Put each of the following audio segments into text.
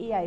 AI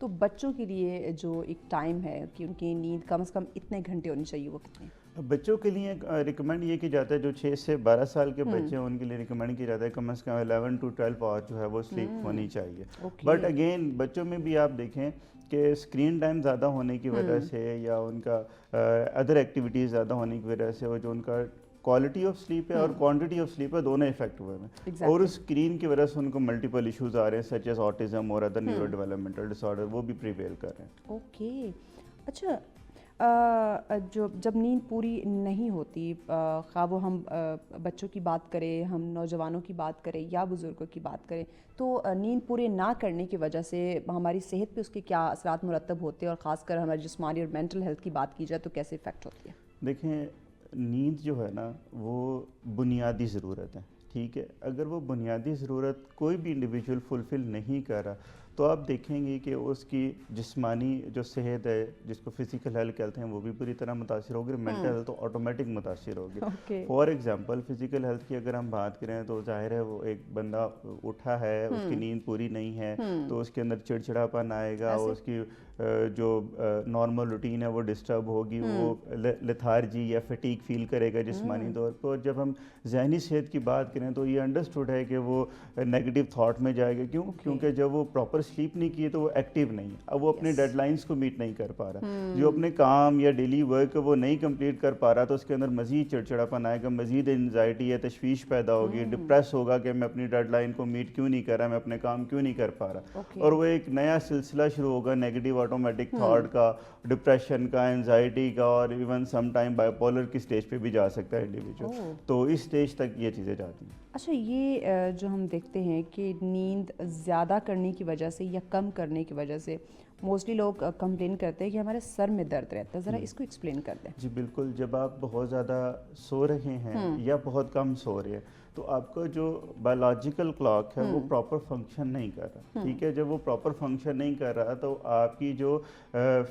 تو بچوں کے لیے جو ایک ٹائم ہے کہ ان کی نیند کم از کم اتنے گھنٹے ہونی چاہیے، وہ کتنے؟ بچوں کے لیے ریکمینڈ یہ کیا جاتا ہے جو 6 سے 12 سال کے بچے ہیں ان کے لیے ریکمینڈ کیا جاتا ہے کم از کم 11 to 12 آور جو ہے وہ سلیپ ہونی چاہیے. بٹ اگین بچوں میں بھی آپ دیکھیں کہ اسکرین ٹائم زیادہ ہونے کی وجہ سے یا ان کا ادر ایکٹیویٹیز زیادہ ہونے کی وجہ سے وہ جو ان کا کوالٹی آف سلیپ ہے اور کوانٹٹی آف سلیپ ہے دونوں افیکٹ ہوئے ہیں، اور اس اسکرین کی وجہ سے ان کو ملٹیپل ایشوز آ رہے ہیں سچ ایز آٹزم اور ادر نیورو ڈیولپمنٹل ڈس آرڈر، وہ بھی پریویل کر رہے ہیں. اوکے، اچھا جب نیند پوری نہیں ہوتی، خواہ وہ ہم بچوں کی بات کریں، ہم نوجوانوں کی بات کریں یا بزرگوں کی بات کریں، تو نیند پورے نہ کرنے کی وجہ سے ہماری صحت پہ اس کے کیا اثرات مرتب ہوتے ہیں، اور خاص کر ہماری جسمانی اور مینٹل ہیلتھ کی بات کی جائے تو کیسے افیکٹ ہوتی ہے؟ دیکھیں نیند جو ہے نا وہ بنیادی ضرورت ہے، ٹھیک ہے. اگر وہ بنیادی ضرورت کوئی بھی انڈیویجول فلفل نہیں کر رہا تو آپ دیکھیں گے کہ اس کی جسمانی جو صحت ہے جس کو فزیکل ہیلتھ کہتے ہیں وہ بھی بری طرح متاثر ہوگی، مینٹل ہیلتھ تو آٹومیٹک متاثر ہوگی. فار ایگزامپل فزیکل ہیلتھ کی اگر ہم بات کریں تو ظاہر ہے وہ ایک بندہ اٹھا ہے، اس کی نیند پوری نہیں ہے تو اس کے اندر چڑچڑاپن آئے گا، اس کی جو نارمل روٹین ہے وہ ڈسٹرب ہوگی، وہ لیتھارجی یا فٹیگ فیل کرے گا جسمانی طور پہ. اور جب ہم ذہنی صحت کی بات کریں تو یہ انڈرسٹوڈ ہے کہ وہ نیگیٹو تھاٹ میں جائے گا. کیونکہ جب وہ پراپر سلیپ نہیں کیے تو وہ ایکٹیو نہیں ہے، اب وہ اپنے ڈیڈ لائنس کو میٹ نہیں کر پا رہا، جو اپنے کام یا ڈیلی ورک وہ نہیں کمپلیٹ کر پا رہا تو اس کے اندر مزید چڑچڑاپن آئے گا، مزید انزائٹی یا تشویش پیدا ہوگی، ڈپریس ہوگا کہ میں اپنی ڈیڈ لائن کو میٹ کیوں نہیں کر رہا، میں اپنے کام کیوں نہیں کر پا رہا. اور وہ ایک نیا سلسلہ شروع ہوگا نیگیٹو آٹومیٹک تھاٹ کا، ڈپریشن کا، انزائٹی کا، اور even some time by polar کی سٹیج پہ بھی جا سکتا ہے انڈیویجول. تو اس سٹیج تک یہ چیزیں جاتی ہیں. اچھا، یہ جو ہم دیکھتے ہیں کہ نیند زیادہ کرنے کی وجہ سے یا کم کرنے کی وجہ سے موسٹلی لوگ کمپلین کرتے ہیں کہ ہمارے سر میں درد رہتا ہے، ذرا اس کو ایکسپلین کر دیں. جی بالکل، جب آپ بہت زیادہ سو رہے ہیں یا بہت کم سو رہے ہیں تو آپ کا جو بایولوجیکل کلاک ہے وہ پراپر فنکشن نہیں کر رہا، ٹھیک ہے. جب وہ پراپر فنکشن نہیں کر رہا تو آپ کی جو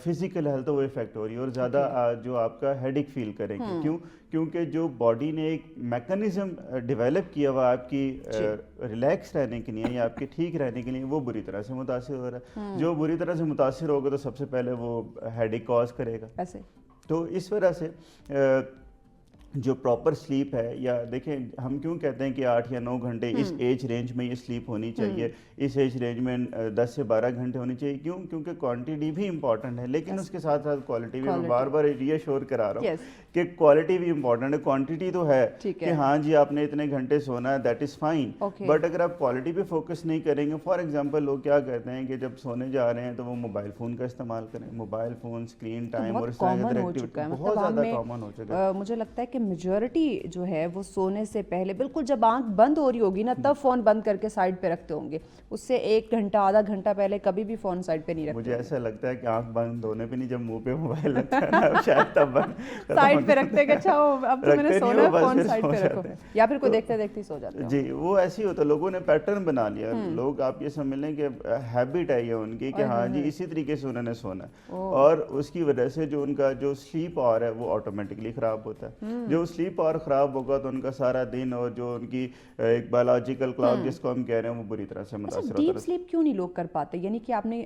فزیکل ہیلتھ وہ افیکٹ ہو رہی ہے، اور زیادہ جو آپ کا ہیڈ ایک فیل کرے گی. کیونکہ جو باڈی نے ایک میکانزم ڈیولپ کیا ہوا آپ کی ریلیکس رہنے کے لیے یا آپ کے ٹھیک رہنے کے لیے، وہ بری طرح سے متاثر ہو رہا ہے. جو بری طرح سے متاثر ہوگا تو سب سے پہلے وہ ہیڈ ایک کاز کرے گا. تو اس وجہ سے جو پراپر سلیپ ہے، یا دیکھیں ہم کیوں کہتے ہیں کہ 8 یا 9 گھنٹے اس ایج رینج میں یہ سلیپ ہونی چاہیے، اس ایج رینج میں 10 سے 12 گھنٹے ہونی چاہیے. کیونکہ کوانٹٹی بھی امپورٹنٹ ہے لیکن اس کے ساتھ ساتھ کوالٹی بھی. میں بار بار ری ایشور کرا رہا ہوں کہ کوالٹی بھی امپورٹنٹ ہے، کوانٹٹی تو ہے کہ ہاں جی آپ نے اتنے گھنٹے سونا ہے، دیٹ از فائن. بٹ اگر آپ کوالٹی پہ فوکس نہیں کریں گے، فار ایگزامپل لوگ کیا کہتے ہیں کہ جب سونے جا رہے ہیں تو وہ موبائل فون کا استعمال کریں. موبائل فون، اسکرین ٹائم اور اس طرح کی ایکٹیویٹی بہت زیادہ کامن ہو چکا ہے. مجھے لگتا ہے کہ میجورٹی جو ہے وہ سونے سے پہلے بالکل جب آنکھ بند ہو رہی ہوگی نا تب فون بند کر کے سائڈ پہ رکھتے ہوں گے، اس سے 1 گھنٹہ آدھا گھنٹہ پہلے کبھی بھی فون سائڈ پہ نہیں رکھتے. مجھے ایسا لگتا ہے کہ آنکھ بند ہونے پہ نہیں، جب منہ پہ موبائل لگتا ہے نا شاید تب بند سائڈ پہ رکھتے کہ اچھا اب تو میں نے سونا ہے فون سائڈ پہ رکھو، یا پھر کوئی دیکھتے دیکھتے سو جاتے ہیں. جی وہ ایسے ہی ہوتا ہے، لوگوں نے پیٹرن بنا لیا. لوگ آپ یہ سمجھ لیں کہ ہیبٹ ہے یہ ان کی کہ ہاں جی اسی طریقے سے انہوں نے سونا ہے، اور اس کی وجہ سے جو ان کا جو سلیپ آور ہے وہ آٹومیٹکلی خراب ہوتا ہے. جو سلیپ آور خراب ہوگا تو ان کا سارا دن اور جو ان کی ایک بایولوجیکل کلاک جس کو ہم کہہ رہے ہیں وہ بری طرح سے متاثر ہوتا ہے. ڈیپ سلیپ کیوں نہیں لوگ کر پاتے؟ یعنی کہ آپ نے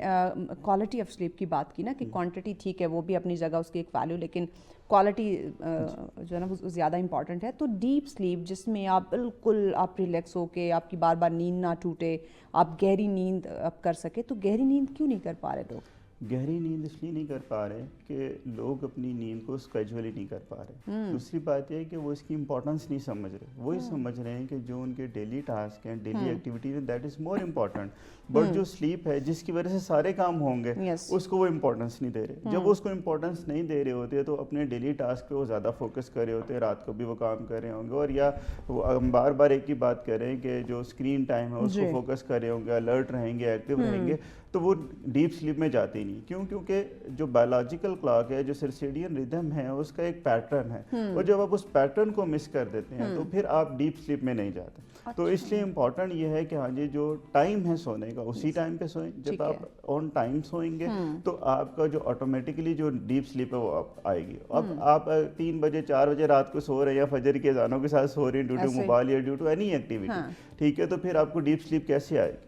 کوالٹی آف سلیپ کی بات کی نا کہ کوانٹٹی ٹھیک ہے وہ بھی اپنی جگہ اس کی ایک ویلیو، لیکن کوالٹی جو ہے نا وہ زیادہ امپورٹنٹ ہے. تو ڈیپ سلیپ جس میں آپ بالکل آپ ریلیکس ہو کے آپ کی بار بار نیند نہ ٹوٹے، آپ گہری نیند آپ کر سکے، تو گہری نیند کیوں نہیں کر پا رہے لوگ؟ گہری نیند اس لیے نہیں کر پا رہے کہ لوگ اپنی نیند کو اسکیجولی نہیں کر پا رہے. دوسری بات یہ ہے کہ وہ اس کی امپورٹنس نہیں سمجھ رہے. وہ یہ سمجھ رہے ہیں کہ جو ان کے ڈیلی ٹاسک ہیں، ڈیلی ایکٹیویٹیز ہیں، that is more important. But جو سلیپ ہے جس کی وجہ سے سارے کام ہوں گے اس کو وہ امپورٹنس نہیں دے رہے. جب وہ اس کو امپورٹنس نہیں دے رہے ہوتے تو اپنے ڈیلی ٹاسک پہ وہ زیادہ فوکس کر رہے ہوتے ہیں، رات کو بھی وہ کام کر رہے ہوں گے. اور یا ہم بار بار ایک ہی بات کر رہے ہیں کہ جو اسکرین ٹائم ہے اس کو فوکس کر رہے ہوں گے، الرٹ رہیں گے، ایکٹیو رہیں گے، تو وہ ڈیپ سلیپ میں جاتے ہی نہیں. کیونکہ جو بایولوجیکل کلاک ہے، جو سرسیڈین ریدم ہے، اس کا ایک پیٹرن ہے، اور جب آپ اس پیٹرن کو مس کر دیتے ہیں تو پھر آپ ڈیپ سلیپ میں نہیں جاتے. تو اس لیے امپورٹنٹ یہ ہے کہ ہاں جی جو ٹائم ہے سونے کا اسی ٹائم پہ سوئیں. جب آپ آن ٹائم سوئیں گے تو آپ کا جو آٹومیٹکلی جو ڈیپ سلیپ ہے وہ آئے گی. اب آپ 3 بجے 4 بجے رات کو سو رہے ہیں یا فجر کے اذانوں کے ساتھ سو رہے ہیں ڈیو ٹو موبائل یا ڈیو ٹو اینی ایکٹیویٹی، ٹھیک ہے، تو پھر آپ کو ڈیپ سلیپ کیسے آئے گی؟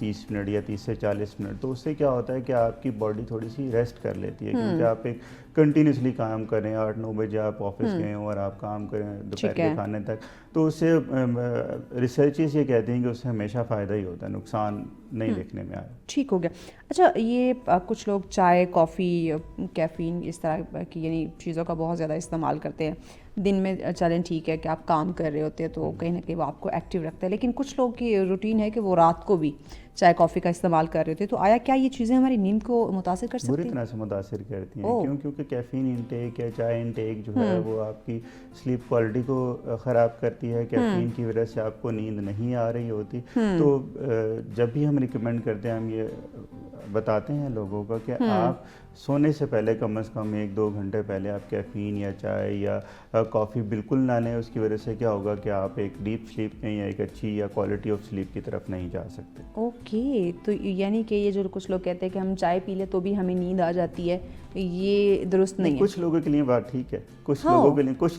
30 منٹ یا 30 سے 40 منٹ. تو اس سے کیا ہوتا ہے کہ آپ کی باڈی تھوڑی سی ریسٹ کر لیتی ہے, کیونکہ آپ ایک کنٹینیوسلی کام کریں, 8-9 بجے آپ آفس گئے ہوں اور آپ کام کریں دوپہر کے کھانے تک, تو اس سے ریسرچز یہ کہتے ہیں کہ اس سے ہمیشہ فائدہ ہی ہوتا ہے, نقصان نہیں دیکھنے میں آیا. ٹھیک ہو گیا. اچھا, یہ کچھ لوگ چائے, کافی, کیفین اس طرح کی یعنی چیزوں کا بہت زیادہ استعمال کرتے ہیں دن میں. چلیں ٹھیک ہے کہ آپ کام کر رہے ہوتے ہیں تو کہیں نہ کہیں وہ آپ کو ایکٹیو رکھتا ہے, لیکن کچھ لوگ کی روٹین ہے کہ وہ رات کو بھی چائے کافی کا استعمال کر رہے ہوتے ہیں. تو آیا کیا یہ چیزیں ہماری نیند کو متاثر کر سکتی ہیں؟ بری طرح سے متاثر کرتی ہیں, کیونکہ کیفین انٹیک یا چائے انٹیک جو ہے وہ آپ کی سلیپ کوالٹی کو خراب کرتی ہے. کیفین کی وجہ سے آپ کو نیند نہیں آ رہی ہوتی. تو جب بھی ہم ریکمینڈ کرتے ہیں, ہم یہ بتاتے ہیں لوگوں کا کہ آپ سونے سے پہلے کم از کم 1-2 گھنٹے پہلے آپ کیفین یا چائے یا کافی بالکل نہ لیں. اس کی وجہ سے کیا ہوگا کہ آپ ایک ڈیپ سلیپ میں یا ایک اچھی یا کوالٹی آف سلیپ کی طرف نہیں جا سکتے. اوکے, تو یعنی کہ یہ جو کچھ لوگ کہتے ہیں کہ ہم چائے پی لیں تو بھی ہمیں نیند آ جاتی ہے, یہ درست نہیں ہے. کچھ لوگوں کے لیے بات ٹھیک ہے, کچھ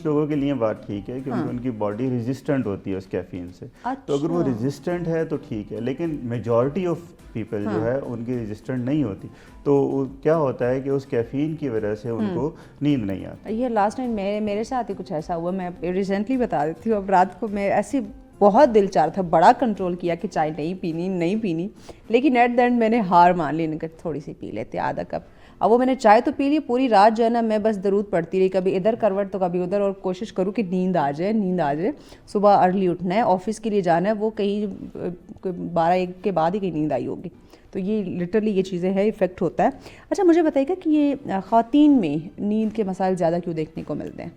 لوگوں کے لیے بات ٹھیک ہے, کیونکہ ان کی باڈی ریزسٹنٹ ہوتی ہے اس کیفین سے. تو اگر وہ ریزسٹنٹ ہے تو ٹھیک ہے, لیکن میجورٹی آف پیپل جو ہے ان کی ریزسٹنٹ نہیں ہوتی. تو کیا ہوتا ہے کہ اس کیفین کی وجہ سے ان کو نیند نہیں آتی. یہ لاسٹ ٹائم میرے ساتھ ہی کچھ ایسا ہوا, میں ریسنٹلی بتا دیتی ہوں. اب رات کو میں ایسی بہت دل چاہ رہا تھا, بڑا کنٹرول کیا کہ چائے نہیں پینی, لیکن ایٹ دا اینڈ میں نے ہار مان لی, کہ تھوڑی سی پی لیتے آدھا کپ. اب وہ میں نے چائے تو پی لی, پوری رات جو ہے نا میں بس درود پڑھتی رہی, کبھی ادھر کروٹ تو کبھی ادھر, اور کوشش کروں کہ نیند آ جائے. صبح ارلی اٹھنا ہے, آفس کے لیے جانا ہے, وہ کہیں 12-1 کے بعد ہی کہیں نیند آئی ہوگی. تو یہ لٹرلی یہ چیزیں ہے, افیکٹ ہوتا ہے. اچھا, مجھے بتائیے گا کہ یہ خواتین میں نیند کے مسائل زیادہ کیوں دیکھنے کو ملتے ہیں؟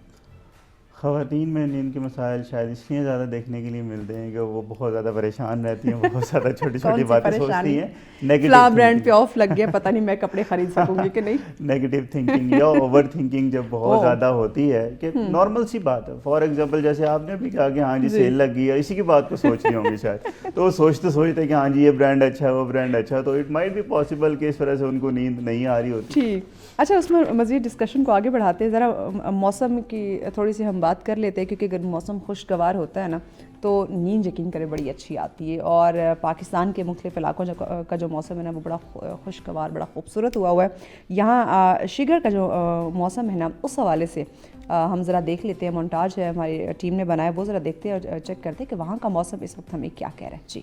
خواتین میں نیند کے مسائل شاید اس لیے زیادہ دیکھنے کے لیے ملتے ہیں کہ وہ بہت زیادہ پریشان رہتی ہیں, بہت زیادہ چھوٹی چھوٹی باتیں سوچتی ہیں. فلاں برانڈ پہ آف لگ گیا, پتہ نہیں میں کپڑے خرید سکوں گی کہ نہیں. نیگیٹو تھنکنگ یا اوور تھنکنگ جب بہت زیادہ ہوتی ہے, کہ نارمل سی بات ہے. فار ایگزامپل جیسے آپ نے بھی کہا کہ ہاں جی سیل لگ گئی ہے, اسی کی بات کو سوچ رہی ہوں گی شاید, تو وہ سوچتے کہ ہاں جی یہ برانڈ اچھا ہے, وہ برانڈ اچھا ہے, تو اٹ مائٹ بی پاسبل کہ اس وجہ سے ان کو نیند نہیں آ رہی ہوتی. ٹھیک. اچھا, اس میں مزید ڈسکشن کو آگے بڑھاتے ہیں, ذرا موسم کی تھوڑی سی ہم بات کر لیتے ہیں, کیونکہ اگر موسم خوشگوار ہوتا ہے نا تو نیند یقین کرے بڑی اچھی آتی ہے. اور پاکستان کے مختلف علاقوں کا جو موسم ہے نا وہ بڑا خوشگوار, بڑا خوبصورت ہوا ہے. یہاں شگر کا جو موسم ہے نا, اس حوالے سے ہم ذرا دیکھ لیتے ہیں, مونٹاج ہے ہماری ٹیم نے بنایا, وہ ذرا دیکھتے ہیں اور چیک کرتے ہیں کہ وہاں کا موسم اس وقت ہمیں کیا کہہ رہا ہے. جی.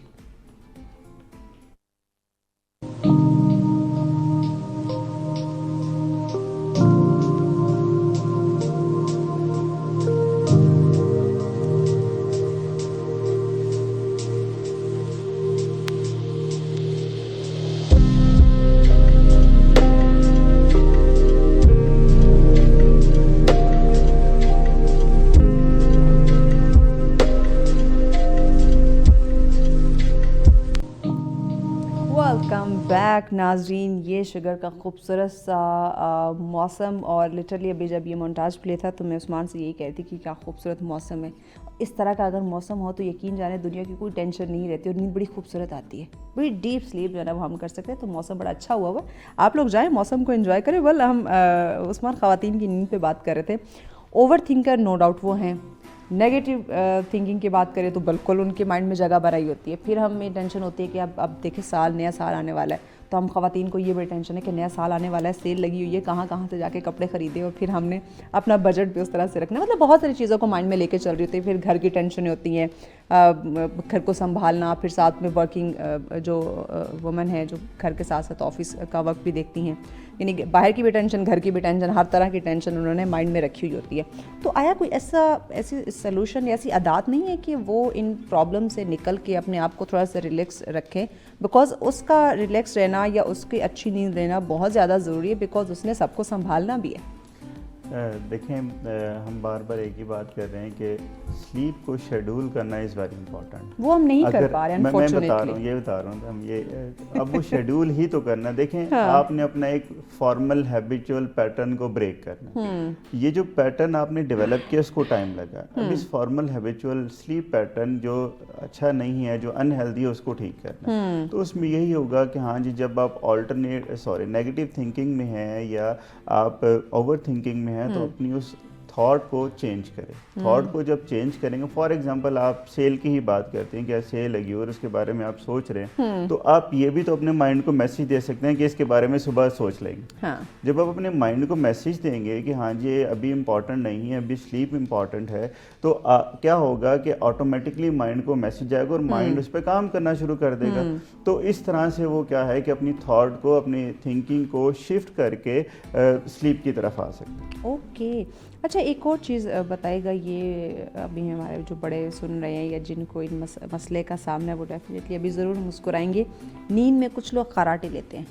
بیک ناظرین, یہ شگر کا خوبصورت سا موسم, اور لٹرلی ابھی جب یہ مونٹاج پلے تھا تو میں عثمان سے یہی کہتی کہ کیا خوبصورت موسم ہے. اس طرح کا اگر موسم ہو تو یقین جانے دنیا کی کوئی ٹینشن نہیں رہتی, اور نیند بڑی خوبصورت آتی ہے, بڑی ڈیپ سلیپ جو ہے نا وہ ہم کر سکتے ہیں. تو موسم بڑا اچھا ہوا. آپ لوگ جائیں, موسم کو انجوائے کریں. ہم عثمان خواتین کی نیند پہ بات کر رہے تھے. اوور تھنکر نو ڈاؤٹ وہ ہیں. نیگیٹو تھنکنگ کی بات کریں تو بالکل ان کے مائنڈ میں جگہ بنائی ہوتی ہے. پھر ہمیں ٹینشن ہوتی ہے کہ اب دیکھیں نیا سال آنے والا ہے, تو ہم خواتین کو یہ بڑی ٹینشن ہے کہ نیا سال آنے والا ہے, سیل لگی ہوئی ہے, کہاں سے جا کے کپڑے خریدے, اور پھر ہم نے اپنا بجٹ بھی اس طرح سے رکھنا. مطلب بہت ساری چیزوں کو مائنڈ میں لے کے چل رہی ہوتی ہے. پھر گھر کی ٹینشنیں ہوتی ہیں, گھر کو سنبھالنا, پھر ساتھ میں ورکنگ جو وومن ہے جو گھر کے ساتھ ساتھ آفس کا وقت بھی دیکھتی ہیں, یعنی باہر کی بھی ٹینشن, گھر کی بھی ٹینشن, ہر طرح کی ٹینشن انہوں نے مائنڈ میں رکھی ہوئی ہوتی ہے. تو آیا کوئی ایسی سلوشن یا ایسی عادات نہیں ہے کہ وہ ان پرابلم سے نکل کے اپنے آپ کو تھوڑا سا ریلیکس رکھیں؟ بیکاز اس کا ریلیکس رہنا یا اس کی اچھی نیند لینا بہت زیادہ ضروری ہے, بیکاز اس نے سب کو سنبھالنا بھی ہے. دیکھیں, ہم بار بار ایک ہی بات کر رہے ہیں کہ سلیپ کو شیڈول کرنا از ویری امپورٹنٹ. وہ ہم نہیں کر پا رہے ہیں, میں بتا رہا ہوں ہم یہ اب وہ شیڈول ہی تو کرنا. دیکھیں, آپ نے اپنا ایک فارمل ہیبیچول پیٹرن کو بریک کرنا. یہ جو پیٹرن آپ نے ڈیولپ کیا اس کو ٹائم لگا. اب اس فارمل ہیبیچول سلیپ پیٹرن جو اچھا نہیں ہے, جو انہیلدی ہے, اس کو ٹھیک کرنا. تو اس میں یہی ہوگا کہ ہاں جی, جب آپ نیگیٹو تھنکنگ میں ہیں یا آپ اوور تھنکنگ میں ہیں, تو اپنی اس تھاٹ کو چینج کریں. تھاٹ کو جب چینج کریں گے, فار ایگزامپل آپ سیل کی ہی بات کرتے ہیں کہ سیل لگی اور اس کے بارے میں آپ سوچ رہے ہیں, تو آپ یہ بھی تو اپنے مائنڈ کو میسج دے سکتے ہیں کہ اس کے بارے میں صبح سوچ لیں گے. جب آپ اپنے مائنڈ کو میسج دیں گے کہ ہاں جی ابھی امپورٹنٹ نہیں ہے, ابھی سلیپ امپورٹنٹ ہے, تو کیا ہوگا کہ آٹومیٹکلی مائنڈ کو میسج جائے گا اور مائنڈ اس پہ کام کرنا شروع کر دے گا. تو اس طرح سے وہ کیا ہے کہ اپنی تھاٹ کو, اپنی تھنکنگ کو شفٹ کر کے سلیپ کی طرف آ سکتے ہیں. اوکے, اچھا ایک اور چیز بتائے گا, یہ ابھی ہمارے جو بڑے سن رہے ہیں یا جن کو ان مسئلے کا سامنا ہے وہ ڈیفینیٹلی ابھی ضرور مسکرائیں گے. نیند میں کچھ لوگ خراٹے لیتے ہیں,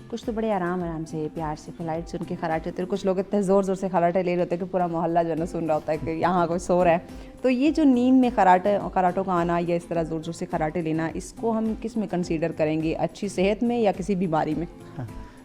کچھ تو بڑے آرام سے پیار سے پلائٹ سے ان کے خراٹے ہوتے ہیں, کچھ لوگ اتنے زور سے خراٹے لے رہے ہوتے ہیں کہ پورا محلہ جو ہے نا سن رہا ہوتا ہے کہ یہاں کوئی سو رہا ہے. تو یہ جو نیند میں خراٹوں کا آنا یا اس طرح زور سے خراٹے لینا, اس کو ہم کس میں کنسیڈر کریں گے, اچھی صحت میں یا کسی بیماری میں؟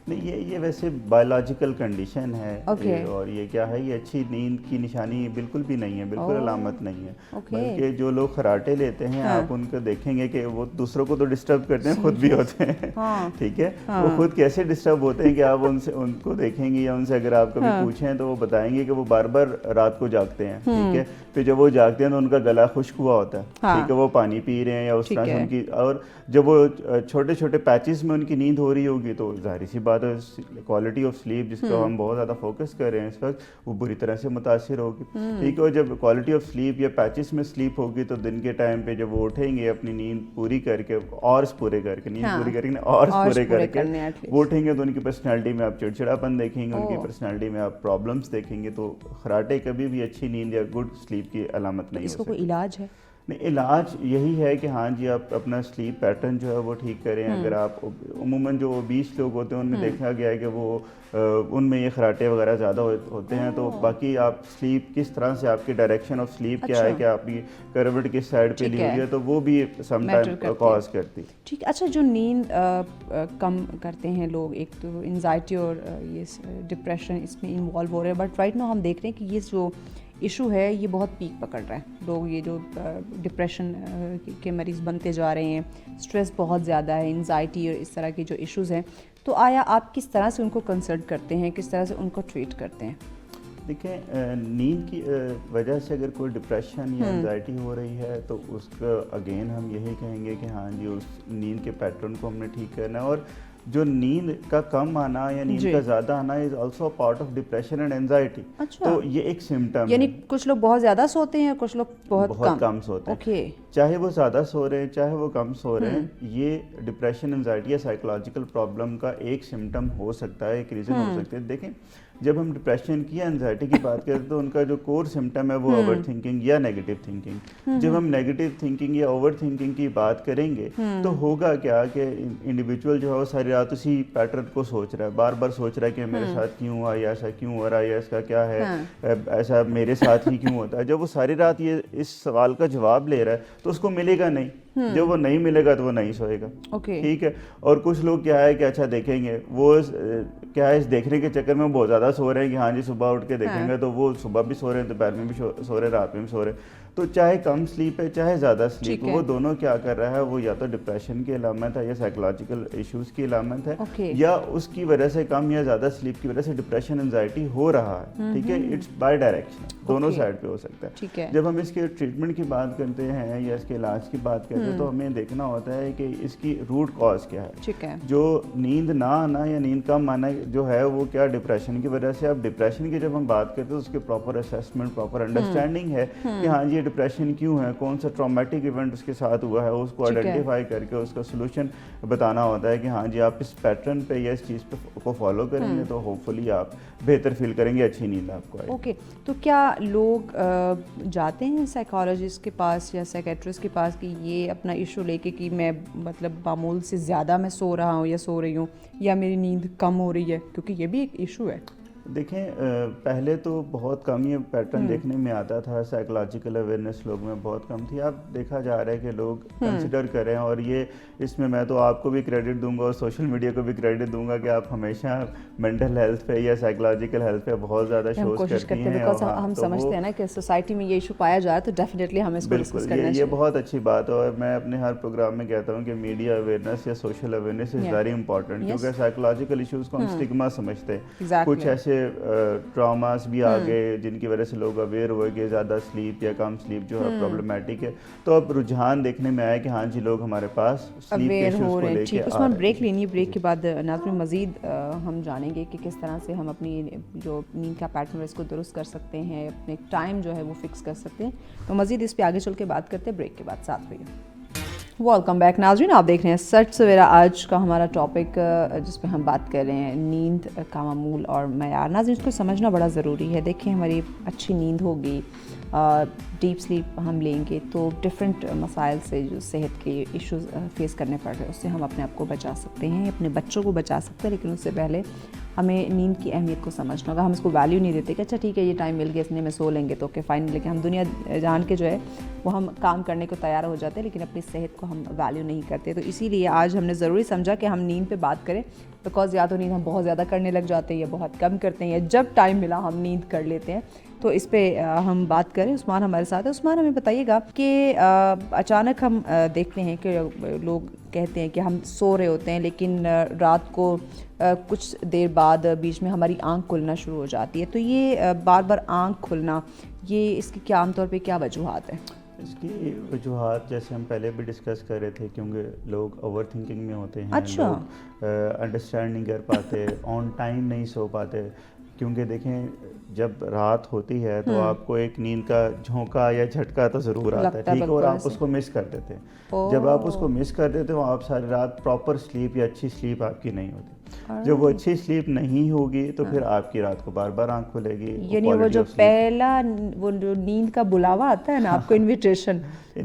نہیں, یہ ویسے بایولوجیکل کنڈیشن ہے, اور یہ کیا ہے, یہ اچھی نیند کی نشانی بالکل بھی نہیں ہے, بالکل علامت نہیں ہے. بلکہ جو لوگ خراٹے لیتے ہیں آپ ان کو دیکھیں گے کہ وہ دوسروں کو تو ڈسٹرب کرتے ہیں, خود بھی ہوتے ہیں. ٹھیک ہے, وہ خود کیسے ڈسٹرب ہوتے ہیں کہ آپ ان کو دیکھیں گے یا ان سے اگر آپ کبھی پوچھیں تو وہ بتائیں گے کہ وہ بار بار رات کو جاگتے ہیں. ٹھیک ہے, پھر جب وہ جاگتے ہیں تو ان کا گلا خشک ہوا ہوتا ہے. ٹھیک ہے, وہ پانی پی رہے ہیں یا اس طرح سے ان کی, اور جب وہ چھوٹے چھوٹے پیچز میں ان کی نیند ہو رہی ہوگی تو ظاہر سی بات ہے کوالٹی آف سلیپ جس کو ہم بہت زیادہ فوکس کر رہے ہیں اس وقت, وہ بری طرح سے متاثر ہوگی. ٹھیک ہے, اور جب کوالٹی آف سلیپ یا پیچز میں سلیپ ہوگی تو دن کے ٹائم پہ جب وہ اٹھیں گے اپنی نیند پوری کر کے, آورس پورے کر کے, نیند پوری کر کے آورس پورے کر کے وہ اٹھیں گے, تو ان کی پرسنالٹی میں آپ چڑچڑاپن دیکھیں گے, ان کی پرسنالٹی میں آپ پرابلمس دیکھیں گے. تو خراٹے کبھی بھی اچھی نیند یا گڈ سلیپ کی علامت نہیں ہو سکتی. اس کو کوئی علاج ہے؟ نہیں, علاج یہی ہے کہ ہاں جی آپ اپنا سلیپ پیٹرن جو ہے وہ ٹھیک کریں. اگر آپ عموماً جو 20 لوگ ہوتے ہیں ان میں دیکھا گیا ہے کہ وہ ان میں یہ خراٹے وغیرہ زیادہ ہوتے ہیں. تو باقی آپ سلیپ کس طرح سے, آپ کی ڈائریکشن آف سلیپ کیا ہے, کہ آپ کی کروٹ کس سائڈ پہ لی ہوئی ہے, تو وہ بھی سم ٹائم کاز کرتی. ٹھیک, اچھا جو نیند کم کرتے ہیں لوگ, ایک تو انزائٹی اور یہ ڈپریشن اس میں انوالو ہو رہے ہیں, بٹ رائٹ ناؤ ہم دیکھ رہے ہیں کہ یہ جو ایشو ہے یہ بہت پیک پکڑ رہا ہے. لوگ یہ جو ڈپریشن کے مریض بنتے جا رہے ہیں, اسٹریس بہت زیادہ ہے, انزائٹی اور اس طرح کے جو ایشوز ہیں, تو آیا آپ کس طرح سے ان کو کنسلٹ کرتے ہیں, کس طرح سے ان کو ٹریٹ کرتے ہیں؟ دیکھیں, نیند کی وجہ سے اگر کوئی ڈپریشن یا انزائٹی ہو رہی ہے تو اس کا اگین ہم یہی کہیں گے کہ ہاں جی اس نیند کے پیٹرن کو ہم نے ٹھیک کرنا ہے. اور جو نیند کا کم آنا یا نیند کا زیادہ آنا is also part of depression and anxiety. تو یہ ایک سمٹم, یعنی کچھ لوگ بہت زیادہ سوتے ہیں, کچھ لوگ بہت کم سوتے ہیں. چاہے وہ زیادہ سو رہے ہیں چاہے وہ کم سو رہے ہیں, یہ ڈپریشن, اینزائٹی یا سائیکولوجیکل پرابلم کا ایک سمٹم ہو سکتا ہے, ایک ریزن ہو سکتے ہیں. دیکھیں, جب ہم ڈپریشن کی یا انزائٹی کی بات کرتے ہیں تو ان کا جو کور سمٹم ہے وہ اوور تھنکنگ یا نیگیٹو تھنکنگ. جب ہم نیگیٹو تھنکنگ یا اوور تھنکنگ کی بات کریں گے تو ہوگا کیا کہ انڈیویجول جو ہے وہ ساری رات اسی پیٹرن کو سوچ رہا ہے, بار بار سوچ رہا ہے کہ میرے ساتھ کیوں ہوا, یا ایسا کیوں ہو رہا ہے, یا اس کا کیا ہے, ایسا میرے ساتھ ہی کیوں ہوتا ہے. جب وہ ساری رات یہ اس سوال کا جواب لے رہا ہے تو اس کو ملے گا نہیں, جب وہ نہیں ملے گا تو وہ نہیں سوئے گا. ٹھیک ہے, اور کچھ لوگ کیا ہے کہ اچھا دیکھیں گے, وہ کیا ہے اس دیکھنے کے چکر میں بہت زیادہ سو رہے ہیں کہ ہاں جی صبح اٹھ کے دیکھیں گے, تو وہ صبح بھی سو رہے ہیں, دوپہر میں بھی سو رہے ہیں, رات میں بھی سو رہے ہیں. تو چاہے کم سلیپ ہے چاہے زیادہ سلیپ, وہ دونوں کیا کر رہا ہے, وہ یا تو ڈپریشن کی علامت ہے یا سائیکولوجیکل ایشوز کی علامت ہے, یا اس کی وجہ سے کم یا زیادہ سلیپ کی وجہ سے ڈپریشن انزائٹی ہو رہا ہے. ٹھیک ہے, اٹس بائی ڈائریکشن, دونوں سائڈ پہ ہو سکتا ہے. جب ہم اس کے ٹریٹمنٹ کی بات کرتے ہیں یا اس کے علاج کی بات کرتے ہیں تو ہمیں دیکھنا ہوتا ہے کہ اس کی روٹ کاز کیا ہے. جو نیند نہ آنا یا نیند کم آنا جو ہے وہ کیا ڈپریشن کی وجہ سے. اب ڈپریشن کی جب ہم بات کرتے ہیں تو اس کے پراپر اسیسمنٹ, پراپر انڈرسٹینڈنگ ہے کہ ہاں جی یہ ڈپریشن کیوں ہے, کون سا ٹرامیٹک ایونٹ اس کے ساتھ ہوا ہے, اس کو آئیڈینٹیفائی کر کے اس کا سولوشن بتانا ہوتا ہے کہ ہاں جی آپ اس پیٹرن پہ یا اس چیز پہ کو فالو کریں گے تو ہوپ فلی آپ بہتر فیل کریں گے, اچھی نیند آپ کو آئے. اوکے, تو کیا لوگ جاتے ہیں سائیکالوجسٹ کے پاس یا سائیکیٹرسٹ کے پاس کہ یہ اپنا ایشو لے کے کہ میں مطلب معمول سے زیادہ میں سو رہا ہوں یا سو رہی ہوں, یا میری نیند کم ہو رہی ہے, کیونکہ یہ بھی ایک ایشو ہے. دیکھیں, پہلے تو بہت کم یہ پیٹرن دیکھنے میں آتا تھا, سائیکولوجیکل اویئرنیس لوگ میں بہت کم تھی. اب دیکھا جا رہا ہے کہ لوگ کنسیڈر کریں, اور یہ اس میں تو آپ کو بھی کریڈٹ دوں گا اور سوشل میڈیا کو بھی کریڈٹ دوں گا کہ آپ ہمیشہ مینٹل ہیلتھ پہ یا سائیکولوجیکل ہیلتھ پہ بہت زیادہ شوز کرتی ہیں. ہم سمجھتے ہیں نا کہ سوسائٹی میں یہ ایشو پایا جا رہا ہے تو ڈیفینیٹلی ہمیں اس کو ڈسکس کرنا چاہیے. یہ بہت اچھی بات ہے, اور میں اپنے ہر پروگرام میں کہتا ہوں کہ میڈیا اویئرنیس یا social awareness is very important, کیونکہ سائیکولوجیکل ایشوز کو ہم اسٹگما سمجھتے ہیں. کچھ ایسے ٹراماز بھی آ گئے جن کی وجہ سے لوگ اویئر ہوئے کہ زیادہ سلیپ یا کم سلیپ جو ہے پرابلمٹک ہے. تو اب رجحان دیکھنے میں آیا کہ ہاں جی لوگ ہمارے پاس سلیپ کے ایشوز کو لے کے عثمان بریک لینی ہے. بریک کے بعد ناظرین مزید ہم جانیں گے کہ کس طرح سے ہم اپنی جو نیند کا پیٹرن ہے اس کو درست کر سکتے ہیں, اپنے ٹائم جو ہے وہ فکس کر سکتے ہیں. تو مزید اس پہ آگے چل کے بات کرتے ہیں بریک کے بعد. ساتھ رہیے. ویلکم بیک ناظرین, آپ دیکھ رہے ہیں سچ سویرا. آج کا ہمارا ٹاپک جس پہ ہم بات کر رہے ہیں نیند کا معمول اور معیار. ناظرین اس کو سمجھنا بڑا ضروری ہے. دیکھیں ہماری اچھی نیند ہوگی, ڈیپ سلیپ ہم لیں گے تو ڈفرینٹ مسائل سے جو صحت کے ایشوز فیس کرنے پڑ رہے ہیں اس سے ہم اپنے آپ کو بچا سکتے ہیں, اپنے بچوں کو بچا سکتے ہیں. لیکن اس سے پہلے ہمیں نیند کی اہمیت کو سمجھنا ہوگا. ہم اس کو ویلیو نہیں دیتے کہ اچھا ٹھیک ہے یہ ٹائم مل گیا اتنے میں سو لیں گے تو اوکے فائن. لیکن ہم دنیا جان کے جو ہے وہ ہم کام کرنے کو تیار ہو جاتے ہیں لیکن اپنی صحت کو ہم ویلیو نہیں کرتے. تو اسی لیے آج ہم نے ضروری سمجھا کہ ہم نیند پہ بات کریں, بیکاز یا تو نیند ہم بہت زیادہ کرنے لگ جاتے ہیں یا بہت کم کرتے ہیں, یا جب ٹائم ملا ہم نیند کر لیتے ہیں. تو اس پہ ہم بات کریں. عثمان ہمارے ساتھ ہے. عثمان ہمیں بتائیے گا کہ اچانک ہم دیکھتے ہیں کہ لوگ کہتے ہیں کہ ہم سو رہے ہوتے ہیں لیکن رات کو کچھ دیر بعد بیچ میں ہماری آنکھ کھلنا شروع ہو جاتی ہے. تو یہ بار بار آنکھ کھلنا, یہ اس کی کیا عام طور پہ کیا وجوہات ہیں؟ اس کی وجوہات جیسے ہم پہلے بھی ڈسکس کر رہے تھے, کیونکہ لوگ اوور تھنکنگ میں ہوتے ہیں. اچھا. لوگ انڈرسٹینڈ نہیں کر پاتے, آن ٹائم نہیں سو پاتے. کیونکہ دیکھیں جب رات ہوتی ہے تو آپ کو ایک نیند کا جھونکا یا جھٹکا تو ضرور آتا ہے, ٹھیک ہے, اور آپ اس کو مس کر دیتے ہیں. جب آپ اس کو مس کر دیتے ہو آپ ساری رات پراپر سلیپ یا اچھی سلیپ آپ کی نہیں ہوتی. جب وہ اچھی سلیپ نہیں ہوگی تو پھر آپ کی رات کو بار بار آنکھ کھلے گی. یعنی وہ جو پہلا وہ جو نیند کا بلاوا آتا ہے نا آپ کو, انویٹیشن,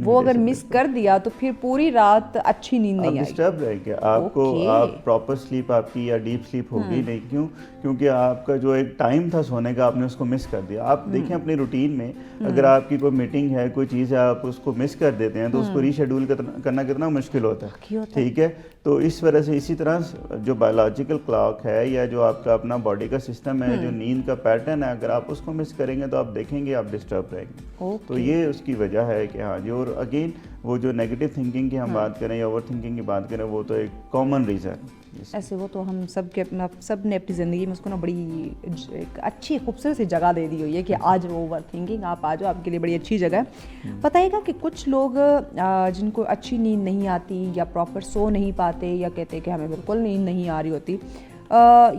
وہ اگر مس کر دیا تو پھر پوری رات اچھی نیند نہیں آئے گی, ڈسٹرب رہے گی آپ کو. آپ پراپر سلیپ آپ کی یا ڈیپ سلیپ ہوگی نہیں. کیوں؟ کیونکہ آپ کا جو ایک ٹائم تھا سونے کا آپ نے اس کو مس کر دیا. آپ دیکھیں اپنی روٹین میں اگر آپ کی کوئی میٹنگ ہے, کوئی چیز ہے, آپ اس کو مس کر دیتے ہیں تو اس کو ری شیڈول کرنا کتنا مشکل ہوتا ہے, ٹھیک ہے. تو اس وجہ سے اسی طرح جو بایولوجیکل کلاک ہے یا جو آپ کا اپنا باڈی کا سسٹم ہے, جو نیند کا پیٹرن ہے, اگر آپ اس کو مس کریں گے تو آپ دیکھیں گے آپ ڈسٹرب رہیں گے. تو یہ اس کی وجہ ہے کہ ہاں جی. اور اگین وہ جو نیگیٹو تھنکنگ کی ہم بات کریں یا اوور تھنکنگ کی بات کریں, وہ تو ایک کامن ریزن ہے. ایسے وہ تو ہم سب نے اپنی زندگی میں اس کو نا بڑی ایک اچھی خوبصورت سی جگہ دے دی ہوئی ہے کہ آج وہ اوور تھنکنگ آپ آ جاؤ, آپ کے لیے بڑی اچھی جگہ ہے. بتائیے گا کہ کچھ لوگ جن کو اچھی نیند نہیں آتی یا پراپر سو نہیں پاتے یا کہتے ہیں کہ ہمیں بالکل نیند نہیں آ رہی ہوتی,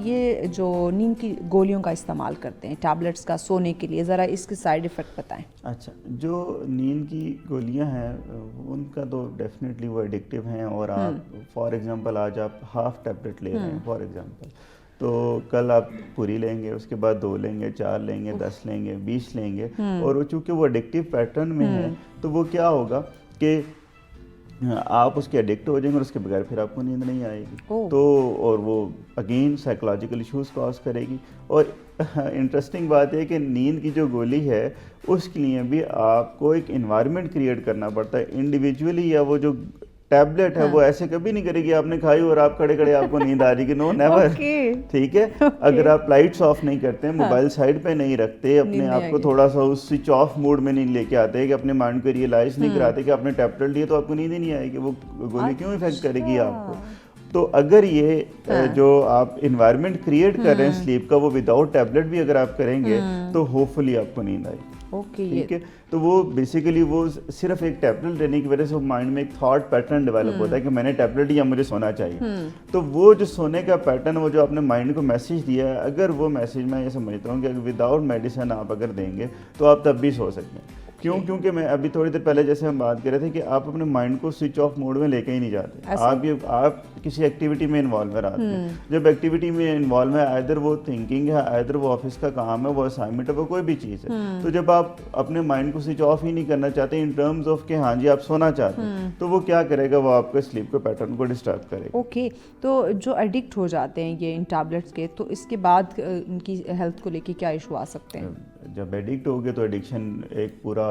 یہ جو نیند کی گولیوں کا استعمال کرتے ہیں, ٹیبلٹس کا سونے کے لیے, ذرا اس کے سائیڈ ایفیکٹ بتائیں. اچھا, جو نیند کی گولیاں ہیں ان کا تو ڈیفینیٹلی وہ ایڈکٹیو ہیں. اور آپ فار ایگزامپل آج آپ ہاف ٹیبلٹ لے رہے ہیں فار ایگزامپل, تو کل آپ پوری لیں گے, اس کے بعد 2 لیں گے, 4 لیں گے, 10 لیں گے, 20 لیں گے. اور وہ چونکہ وہ ایڈکٹیو پیٹرن میں ہے تو وہ کیا ہوگا کہ آپ اس کے ایڈکٹ ہو جائیں گے اور اس کے بغیر پھر آپ کو نیند نہیں آئے گی. تو اور وہ اگین سائیکولوجیکل ایشوز کاز کرے گی. اور انٹرسٹنگ بات ہے کہ نیند کی جو گولی ہے اس کے لیے بھی آپ کو ایک انوائرمنٹ کریٹ کرنا پڑتا ہے انڈیویجولی. یا وہ جو ٹیبلٹ ہے وہ ایسے کبھی نہیں کرے گی آپ نے کھائی اور آپ کھڑے کھڑے آپ کو نیند آ رہی کہ نو نیور, ٹھیک ہے. اگر آپ لائٹس آف نہیں کرتے, موبائل سائڈ پہ نہیں رکھتے, اپنے آپ کو تھوڑا سا اس سوئچ آف موڈ میں نہیں لے کے آتے, کہ اپنے مائنڈ کو ریئلائز نہیں کراتے کہ آپ نے ٹیبلٹ لیا, تو آپ کو نیند ہی نہیں آئے گی. وہ گولی کیوں افیکٹ کرے گی آپ کو؟ تو اگر یہ جو آپ انوائرمنٹ کریٹ کر رہے ہیں سلیپ کا, وہ وداؤٹ ٹیبلٹ بھی اگر آپ کریں گے تو ہوپ فلی آپ کو نیند آئے گی, ٹھیک ہے. تو وہ بیسیکلی وہ صرف ایک ٹیبلٹ لینے کی وجہ سے مائنڈ میں ایک تھاٹ پیٹرن ڈیولپ ہوتا ہے کہ میں نے ٹیبلٹ لیا مجھے سونا چاہیے. تو وہ جو سونے کا پیٹرن, وہ جو آپ نے مائنڈ کو میسج دیا ہے, اگر وہ میسج میں یہ سمجھتا ہوں کہ وداؤٹ میڈیسن آپ اگر دیں گے تو آپ تب بھی سو سکتے ہیں. کیوں؟ کیونکہ میں ابھی تھوڑی دیر پہلے جیسے ہم بات کر رہے تھے کہ آپ اپنے مائنڈ کو سوئچ آف موڈ میں لے کے ہی نہیں جاتے. آپ کسی ایکٹیویٹی میں انوالو ہے رات میں, جب ایکٹیویٹی میں انوالو ہے, ائدر وہ تھنکنگ ہے, ائدر وہ آفس کا کام ہے, وہ اسائنمنٹ ہے, وہ کوئی بھی چیز ہے, تو جب آپ اپنے مائنڈ کو سوئچ آف ہی نہیں کرنا چاہتے ان ٹرمز آف کہ ہاں جی آپ سونا چاہتے ہیں, تو وہ کیا کرے گا, وہ آپ کے سلیپ کے پیٹرن کو ڈسٹرب کرے گا. اوکے. تو جو ایڈکٹ ہو جاتے ہیں یہ ان ٹیبلٹس کے, تو اس کے بعد ان کی ہیلتھ کو لے کے کیا ایشو آ سکتے ہیں؟ جب ایڈکٹ ہو گئے تو ایڈکشن ایک پورا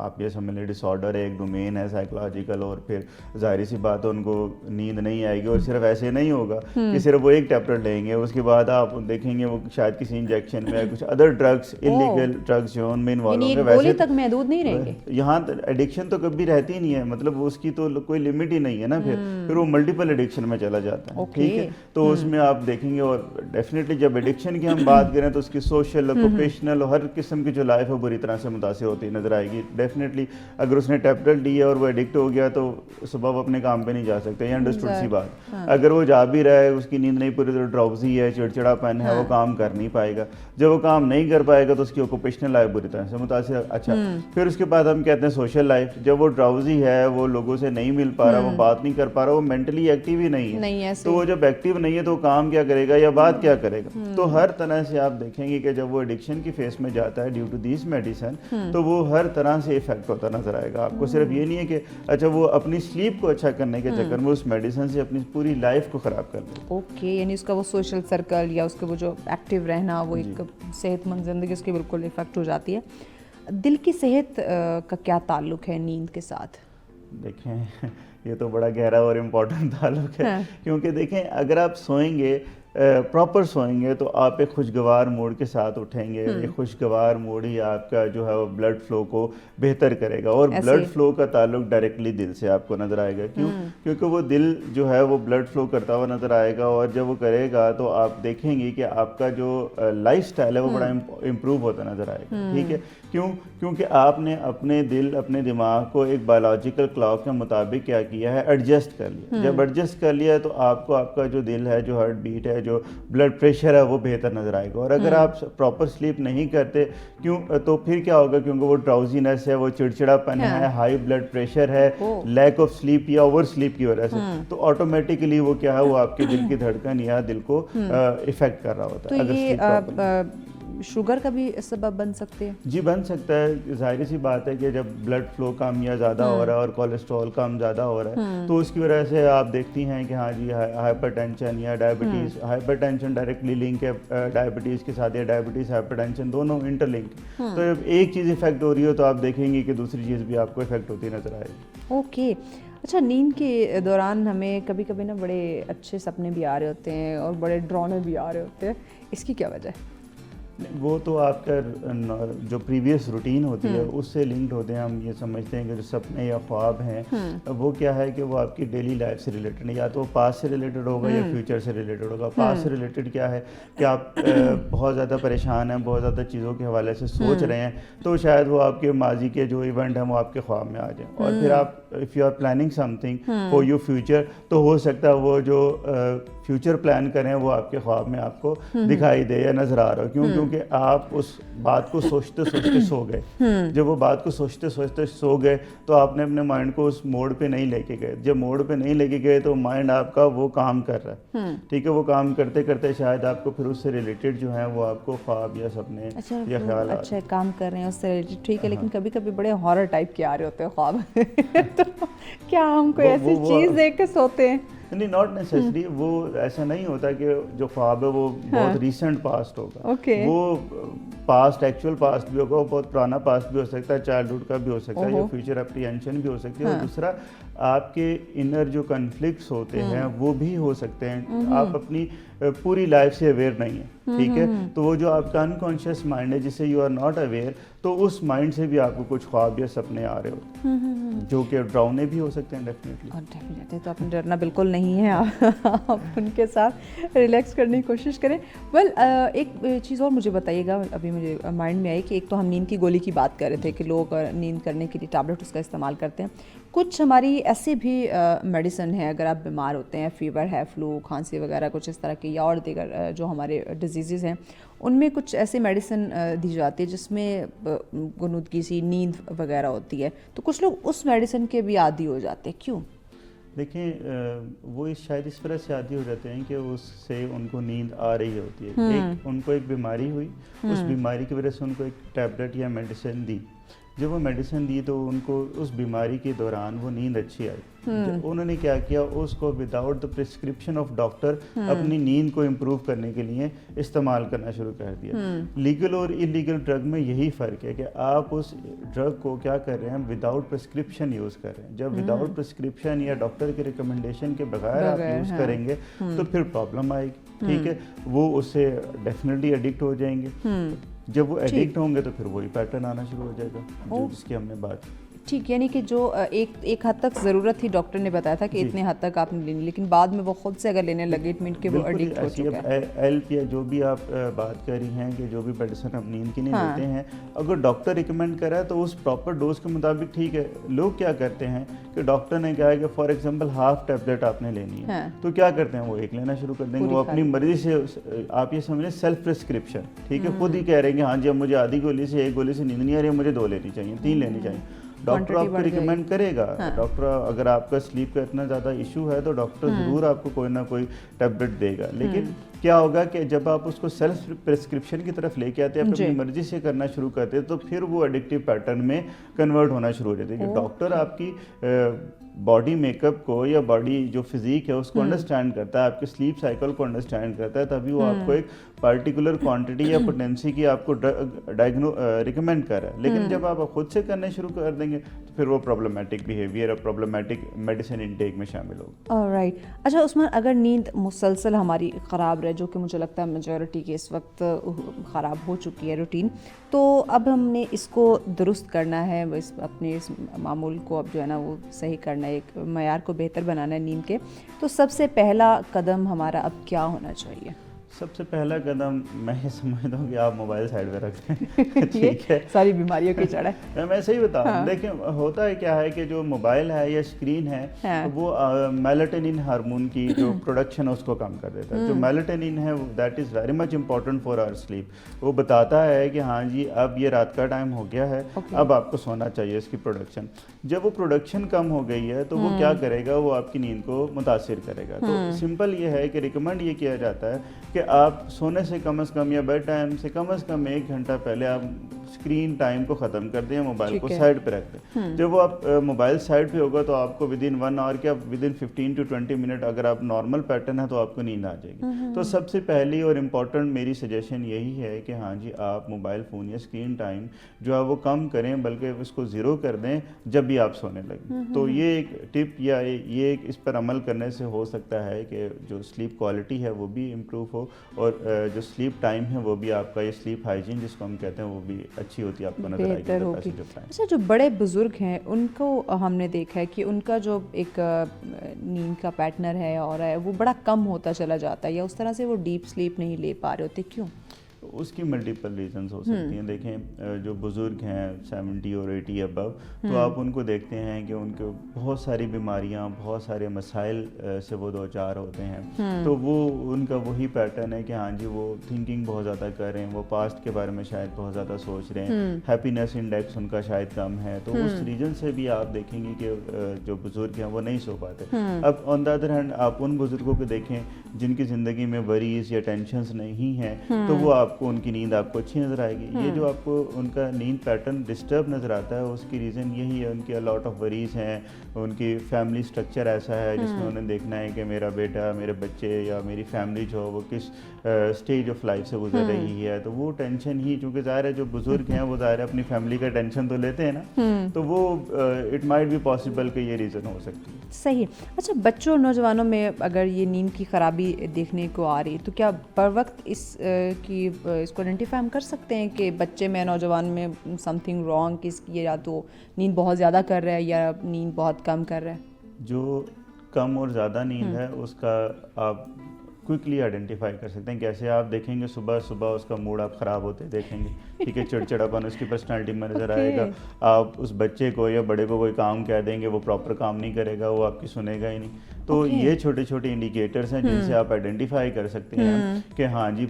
آپ یہ سمجھ لیں ڈسآرڈر ہے, ایک ڈومین ہے سائیکولوجیکل, اور پھر ظاہر سی بات ہے ان کو نیند نہیں آئے گی. اور صرف ایسے نہیں ہوگا کہ صرف وہ ایک ٹیبلٹ لیں گے, اس کے بعد آپ دیکھیں گے وہ شاید کسی انجیکشن میں کچھ ادر ڈرگس, انلیگل ڈرگس جو ان میں انوالو ہوں گے. ویسے تک محدود نہیں رہیں گے یہاں ایڈکشن تو کبھی رہتی نہیں ہے, مطلب اس کی تو کوئی لمٹ ہی نہیں ہے نا, پھر وہ ملٹیپل ایڈکشن میں چلا جاتا ہے. ٹھیک ہے, تو اس میں آپ دیکھیں گے. اور ڈیفینیٹلی جب ایڈکشن کی ہم بات کریں تو اس کی سوشل, پروفیشنل, ہر قسم کی جو لائف ہے بری طرح سے متاثر ہوتی نظر آئے گی. ڈیفینیٹلی اگر اس نے ٹیبلٹ لی ہے اور وہ ایڈکٹ ہو گیا تو صبح وہ اپنے کام پہ نہیں جا سکتے, یہ انڈرسٹوڈ سی بات. اگر وہ جا بھی رہا ہے, اس کی نیند نہیں پوری, تو ڈراؤزی ہے, چڑچڑا پن ہے, وہ کام کر نہیں پائے گا. جب وہ کام نہیں کر پائے گا تو اس کی آکوپیشنل لائف بری طرح سے متاثر. اچھا, پھر اس کے بعد ہم کہتے ہیں سوشل لائف. جب وہ ڈراؤزی ہے, وہ لوگوں سے نہیں مل پا رہا, وہ بات نہیں کر پا رہا, وہ مینٹلی ایکٹیو ہی نہیں ہے, تو وہ جب ایکٹیو نہیں ہے تو وہ کام کیا کرے گا یا بات کیا کرے گا. تو ہر طرح سے آپ دیکھیں گے کہ جب وہ ایڈکشن کی فیس میں جاتا ہے ڈیو ٹو دیز میڈیسن, تو وہ ہر طرح سے افیکٹ ہوتا نظر آئے گا آپ کو. صرف یہ نہیں ہے کہ اچھا وہ اپنی سلیپ کو اچھا کرنے کے چکر میں اس میڈیسن سے اپنی پوری لائف کو خراب کر لے. اوکے, یعنی اس کا وہ سوشل سرکل یا اس کے وہ جو ایکٹیو رہنا, وہ ایک صحت مند زندگی اس کی بالکل افیکٹ ہو جاتی ہے. دل کی صحت کا کیا تعلق ہے نیند کے ساتھ؟ دیکھیں یہ تو بڑا گہرا اور امپورٹنٹ تعلق ہے, کیونکہ دیکھیں اگر آپ سوئیں گے, پراپر سوئیں گے, تو آپ ایک خوشگوار موڈ کے ساتھ اٹھیں گے. ایک خوشگوار موڈ ہی آپ کا جو ہے وہ بلڈ فلو کو بہتر کرے گا. اور بلڈ فلو کا تعلق ڈائریکٹلی دل سے آپ کو نظر آئے گا. کیوں؟ کیونکہ وہ دل جو ہے وہ بلڈ فلو کرتا ہوا نظر آئے گا, اور جب وہ کرے گا تو آپ دیکھیں گے کہ آپ کا جو لائف سٹائل ہے وہ بڑا امپروو ہوتا نظر آئے گا. ٹھیک ہے, کیوں؟ کیونکہ آپ نے اپنے دل, اپنے دماغ کو ایک بایولوجیکل کلاک کے مطابق کیا کیا ہے, ایڈجسٹ کر لیا. جب ایڈجسٹ کر لیا تو آپ کو آپ کا جو دل ہے, جو ہارٹ بیٹ ہے, جو بلڈ پریشر ہے, وہ بہتر نظر آئے گا. اور اگر آپ پراپر سلیپ نہیں کرتے, کیوں تو پھر کیا ہوگا, کیونکہ وہ ڈراؤزینس ہے, وہ چڑچڑا پن ہے, ہائی بلڈ پریشر ہے, لیک آف سلیپ یا اوور سلیپ کی وجہ سے, تو آٹومیٹکلی وہ کیا ہے, وہ آپ کے دل کی دھڑکن یا دل کو افیکٹ کر رہا ہوتا ہے. تو یہ شوگر کا بھی سبب بن سکتے ہیں؟ جی بن سکتا ہے. ظاہر سی بات ہے کہ جب بلڈ فلو کم یا زیادہ ہو رہا ہے اور کولیسٹرول کم زیادہ ہو رہا ہے, تو اس کی وجہ سے آپ دیکھتی ہیں کہ ہاں جی ہائپر ٹینشن یا diabetes. Hyper tension directly link ہے ڈائبٹیز کے ساتھ, یا ڈائبٹیز ہائپر ٹینشن دونوں انٹر لنک. تو جب ایک چیز افیکٹ ہو رہی ہو تو آپ دیکھیں گے کہ دوسری چیز بھی آپ کو افیکٹ ہوتی نظر آئے گی. اوکے. اچھا, نیند کے دوران ہمیں کبھی کبھی نا بڑے اچھے سپنے بھی آ رہے ہوتے ہیں اور بڑے ڈرانے بھی آ رہے ہوتے ہیں, اس کی کیا وجہ ہے؟ وہ تو آپ کا جو پریویس روٹین ہوتی ہے اس سے لنکڈ ہوتے ہیں. ہم یہ سمجھتے ہیں کہ جو سپنے یا خواب ہیں وہ کیا ہے کہ وہ آپ کی ڈیلی لائف سے ریلیٹڈ ہے, یا تو پاسٹ سے ریلیٹڈ ہوگا یا فیوچر سے ریلیٹڈ ہوگا. پاسٹ سے ریلیٹڈ کیا ہے کہ آپ بہت زیادہ پریشان ہیں, بہت زیادہ چیزوں کے حوالے سے سوچ رہے ہیں, تو شاید وہ آپ کے ماضی کے جو ایونٹ ہیں وہ آپ کے خواب میں آ جائیں. اور پھر آپ if you are planning something for your future, تو ہو سکتا ہے وہ جو فیوچر پلان کریں وہ آپ کے خواب میں آپ کو دکھائی دے یا نظر آ رہا ہو. کیوں؟ کیونکہ آپ اس بات کو سوچتے سوچتے سو گئے. جب وہ بات کو سوچتے سوچتے سو گئے تو آپ نے اپنے مائنڈ کو اس موڈ پہ نہیں لے کے گئے. جب موڈ پہ نہیں لے کے گئے تو مائنڈ آپ کا وہ کام کر رہا ہے. ٹھیک ہے, وہ کام کرتے کرتے شاید آپ کو پھر اس سے ریلیٹڈ جو ہیں وہ آپ کو خواب یا سپنے یا خیال اچھا کام کر رہے ہیں اس سے ریلیٹڈ. ٹھیک ہے, لیکن کبھی کبھی بڑے ہارر ٹائپ کے آ رہے ہوتے ہیں خواب, تو کیا ہم کوئی ایسی چیز دیکھ کے سوتے ہیں؟ نہیں, ناٹ نیسیسری. وہ ایسا نہیں ہوتا کہ جو خواب ہے وہ بہت ریسنٹ پاسٹ ہوگا. وہ پاسٹ, ایکچوئل پاسٹ بھی ہوگا, وہ بہت پرانا پاسٹ بھی ہو سکتا ہے, چائلڈہڈ کا بھی ہو سکتا ہے, یا فیوچر اپریہنشن بھی ہو سکتی ہے. اور دوسرا آپ کے انر جو کنفلکٹس ہوتے ہیں وہ بھی ہو سکتے ہیں. آپ اپنی پوری لائف سے اویئر نہیں ہیں. ٹھیک ہے, تو وہ جو آپ کا انکانشیس مائنڈ ہے جس سے یو آر ناٹ اویئر, تو اس مائنڈ سے بھی آپ کو کچھ خواب یا سپنے آ رہے ہوتے ہیں جو کہ ڈراؤنے بھی ہو سکتے ہیں. ڈیفینیٹلی. تو آپ نے ڈرنا بالکل نہیں ہے, آپ ان کے ساتھ ریلیکس کرنے کی کوشش کریں. ویل, ایک چیز اور مجھے بتائیے گا, ابھی مجھے مائنڈ میں آئی کہ ایک تو ہم نیند کی گولی کی بات کر رہے تھے کہ لوگ نیند کرنے کے لیے ٹیبلٹ اس کا استعمال کرتے ہیں. کچھ ہماری ایسی بھی میڈیسن ہے, اگر آپ بیمار ہوتے ہیں, فیور ہے, فلو, کھانسی وغیرہ کچھ اس طرح کی, یا اور دیگر جو ہمارے ڈیزیزز ہیں, ان میں کچھ ایسی میڈیسن دی جاتی ہے جس میں غنودگی سی, نیند وغیرہ ہوتی ہے, تو کچھ لوگ اس میڈیسن کے بھی عادی ہو جاتے ہیں. کیوں؟ دیکھیں, وہ شاید اس طرح سے عادی ہو جاتے ہیں کہ اس سے ان کو نیند آ رہی ہوتی ہے. ان کو ایک بیماری ہوئی, اس بیماری کی وجہ سے ان کو ایک ٹیبلٹ یا میڈیسن دی, جب وہ میڈیسن دی تو ان کو اس بیماری کے دوران وہ نیند اچھی آئی. انہوں نے کیا کیا, اس کو without the prescription of doctor اپنی نیند کو امپروو کرنے کے لیے استعمال کرنا شروع کر دیا. لیگل اور انلیگل ڈرگ میں یہی فرق ہے کہ آپ اس ڈرگ کو کیا کر رہے ہیں, وداؤٹ پرسکرپشن یوز کر رہے ہیں. جب وداؤٹ پرسکرپشن یا ڈاکٹر کے ریکمنڈیشن کے بغیر آپ یوز کریں گے تو پھر پرابلم آئے گی. ٹھیک ہے, وہ اس سے ڈیفینیٹلی ایڈکٹ ہو جائیں گے. جب وہ ایڈکٹ ہوں گے تو پھر وہی پیٹرن آنا شروع ہو جائے گا جس کی ہم نے بات کی. ٹھیک, یعنی کہ جو ایک حد تک ضرورت تھی, ڈاکٹر نے بتایا تھا کہ اتنے حد تک آپ نے لینی, لیکن بعد میں وہ خود سے اگر لینے لگے اٹ مین کہ وہ ایڈکٹ ہو چکا ہے. ہیلپ یا جو بھی آپ بات کر رہی ہیں کہ جو بھی میڈیسن ہم نیند کی نہیں لیتے ہیں, اگر ڈاکٹر ریکمینڈ کرا ہے تو اس پراپر ڈوز کے مطابق ٹھیک ہے. لوگ کیا کرتے ہیں کہ ڈاکٹر نے کہا ہے کہ فار ایگزامپل ہاف ٹیبلٹ آپ نے لینی ہے, تو کیا کرتے ہیں, وہ ایک لینا شروع کر دیں گے. وہ اپنی مرضی سے, آپ یہ سمجھ لیں سیلف پرسکرپشن, ٹھیک ہے, خود ہی کہہ رہے ہیں کہ ہاں جی اب مجھے آدھی گولی سے ایک گولی سے نیند نہیں آ رہی ہے, مجھے 2 لینی چاہیے, 3 لینی چاہیے. ڈاکٹر آپ کو ریکمینڈ کرے گا. ڈاکٹر اگر آپ کا سلیپ کا اتنا زیادہ ایشو ہے تو ڈاکٹر ضرور آپ کو کوئی نہ کوئی ٹیبلٹ دے گا. لیکن کیا ہوگا کہ جب آپ اس کو سیلف پرسکرپشن کی طرف لے کے آتے ہیں, اپنی مرضی سے کرنا شروع کرتے ہیں, تو پھر وہ ایڈکٹیو پیٹرن میں کنورٹ ہونا شروع ہو جاتے ہیں. کہ ڈاکٹر آپ کی باڈی میک اپ کو یا باڈی جو فزیک ہے اس کو انڈرسٹینڈ کرتا ہے, آپ کے سلیپ سائیکل کو انڈرسٹینڈ کرتا ہے, تبھی وہ آپ کو ایک پارٹیکولر کوانٹٹی یا پوٹینسی کی آپ کو ریکمینڈ کر رہا ہے. لیکن جب آپ خود سے کرنے شروع کر دیں گے تو پھر وہ پرابلمٹک بیہیویئر اور پرابلمٹک میڈیسن انٹیک میں شامل ہوگا. رائٹ. اچھا عثمان, اگر نیند مسلسل ہماری خراب رہے, جو کہ مجھے لگتا ہے میجورٹی کی اس وقت خراب ہو چکی ہے روٹین, تو اب ہم نے اس کو درست کرنا ہے, اپنے اس معمول کو اب جو ہے نا وہ صحیح کرنا ہے, ایک معیار کو بہتر بنانا ہے نیند کے, تو سب سے پہلا قدم ہمارا اب کیا ہونا چاہیے؟ سب سے پہلا قدم میں یہ سمجھتا ہوں کہ آپ موبائل سائڈ پہ رکھ دیں. ٹھیک ہے, ساری بیماریوں کی جڑ ہے. میں صحیح بتاؤں, دیکھیں ہوتا ہے کیا ہے کہ جو موبائل ہے یا اسکرین ہے وہ میلاٹونن ہارمون کی جو پروڈکشن ہے اس کو کم کر دیتا ہے. جو میلاٹونن ہے that is very much important for our sleep. وہ بتاتا ہے کہ ہاں جی اب یہ رات کا ٹائم ہو گیا ہے, اب آپ کو سونا چاہیے. اس کی پروڈکشن, جب وہ پروڈکشن کم ہو گئی ہے تو وہ کیا کرے گا, وہ آپ کی نیند کو متاثر کرے گا. تو سمپل یہ ہے کہ ریکمینڈ یہ کیا جاتا ہے کہ آپ سونے سے کم از کم یا بیڈ ٹائم سے کم از کم 1 گھنٹہ پہلے آپ اسکرین ٹائم کو ختم کر دیں, موبائل کو سائڈ پہ رکھ دیں. جب وہ آپ موبائل سائڈ پہ ہوگا تو آپ کو ودن 1 آور کیا ودن 15 to 20 منٹ اگر آپ نارمل پیٹرن ہے تو آپ کو نیند آ جائے گی. تو سب سے پہلی اور امپورٹنٹ میری سجیشن یہی ہے کہ ہاں جی آپ موبائل فون یا اسکرین ٹائم جو ہے وہ کم کریں, بلکہ اس کو 0 کر دیں جب بھی آپ سونے لگیں. تو یہ ایک ٹپ یا یہ ایک اس پر عمل کرنے سے ہو سکتا ہے کہ جو سلیپ کوالٹی ہے وہ بھی امپروو ہو, اور جو سلیپ ٹائم ہے وہ بھی آپ کا, یہ سلیپ ہائیجین جس کو ہم کہتے ہیں, وہ بھی اچھی ہوتی ہے, آپ کو نظر آئے گی. اچھا, جو بڑے بزرگ ہیں ان کو ہم نے دیکھا ہے کہ ان کا جو ایک نیند کا پیٹرن ہے اور وہ بڑا کم ہوتا چلا جاتا ہے, یا اس طرح سے وہ ڈیپ سلیپ نہیں لے پا رہے ہوتے, کیوں؟ اس کی ملٹیپل ریزنز ہو سکتی ہیں. دیکھیں جو بزرگ ہیں 70 اور 80 ابو, تو آپ ان کو دیکھتے ہیں کہ ان کو بہت ساری بیماریاں, بہت سارے مسائل سے وہ دوچار ہوتے ہیں. تو وہ ان کا وہی پیٹرن ہے کہ ہاں جی وہ تھنکنگ بہت زیادہ کر رہے ہیں, وہ پاسٹ کے بارے میں شاید بہت زیادہ سوچ رہے ہیں, ہیپینیس انڈیکس ان کا شاید کم ہے. تو اس ریزن سے بھی آپ دیکھیں گے کہ جو بزرگ ہیں وہ نہیں سو پاتے. اب آن دا ادر ہینڈ آپ ان بزرگوں کو دیکھیں جن کی زندگی میں وریز یا ٹینشنز نہیں ہیں, تو وہ آپ کو ان کی نیند آپ کو اچھی نظر آئے گی. یہ جو آپ کو ان کا نیند پیٹرن ڈسٹرب نظر آتا ہے, اس کی ریزن یہی ہے, ان کی لاٹ آف وریز ہیں, ان کی فیملی اسٹرکچر ایسا ہے جس میں انہیں دیکھنا ہے کہ میرا بیٹا, میرے بچے یا میری فیملی جو وہ کس اسٹیج آف لائف سے گزر رہی ہے. تو وہ ٹینشن ہی, چونکہ ظاہر ہے جو بزرگ ہیں وہ ظاہر ہے اپنی فیملی کا ٹینشن تو لیتے ہیں نا, تو وہ اٹ مائٹ بی پاسبل کہ یہ ریزن ہو سکتی ہے. صحیح. اچھا, بچوں اور نوجوانوں میں اگر یہ نیند کی خرابی دیکھنے کو آ رہی تو کیا بر وقت اس کو آئیڈینٹیفائی ہم کر سکتے ہیں کہ بچے میں, نوجوان میں سم تھنگ رانگ, کس کی یا تو نیند بہت زیادہ کر رہا ہے یا نیند بہت کم کر رہا ہے؟ جو کم اور زیادہ نیند ہے اس کا آپ کوئکلی آئیڈینٹیفائی کر سکتے ہیں. کیسے آپ دیکھیں گے صبح صبح اس کا موڈ آپ خراب ہوتے دیکھیں گے, ٹھیک ہے, چڑچڑاپن اس کی پرسنالٹی میں نظر آئے گا. آپ اس بچے کو یا بڑے کو کوئی کام کہہ دیں گے, وہ پراپر کام نہیں کرے گا, وہ آپ کی سنے گا ہی نہیں. تو یہ چھوٹے چھوٹے انڈیکیٹرز ہیں جن سے آپ آئیڈینٹیفائی کر سکتے ہیں کہ ہاں جی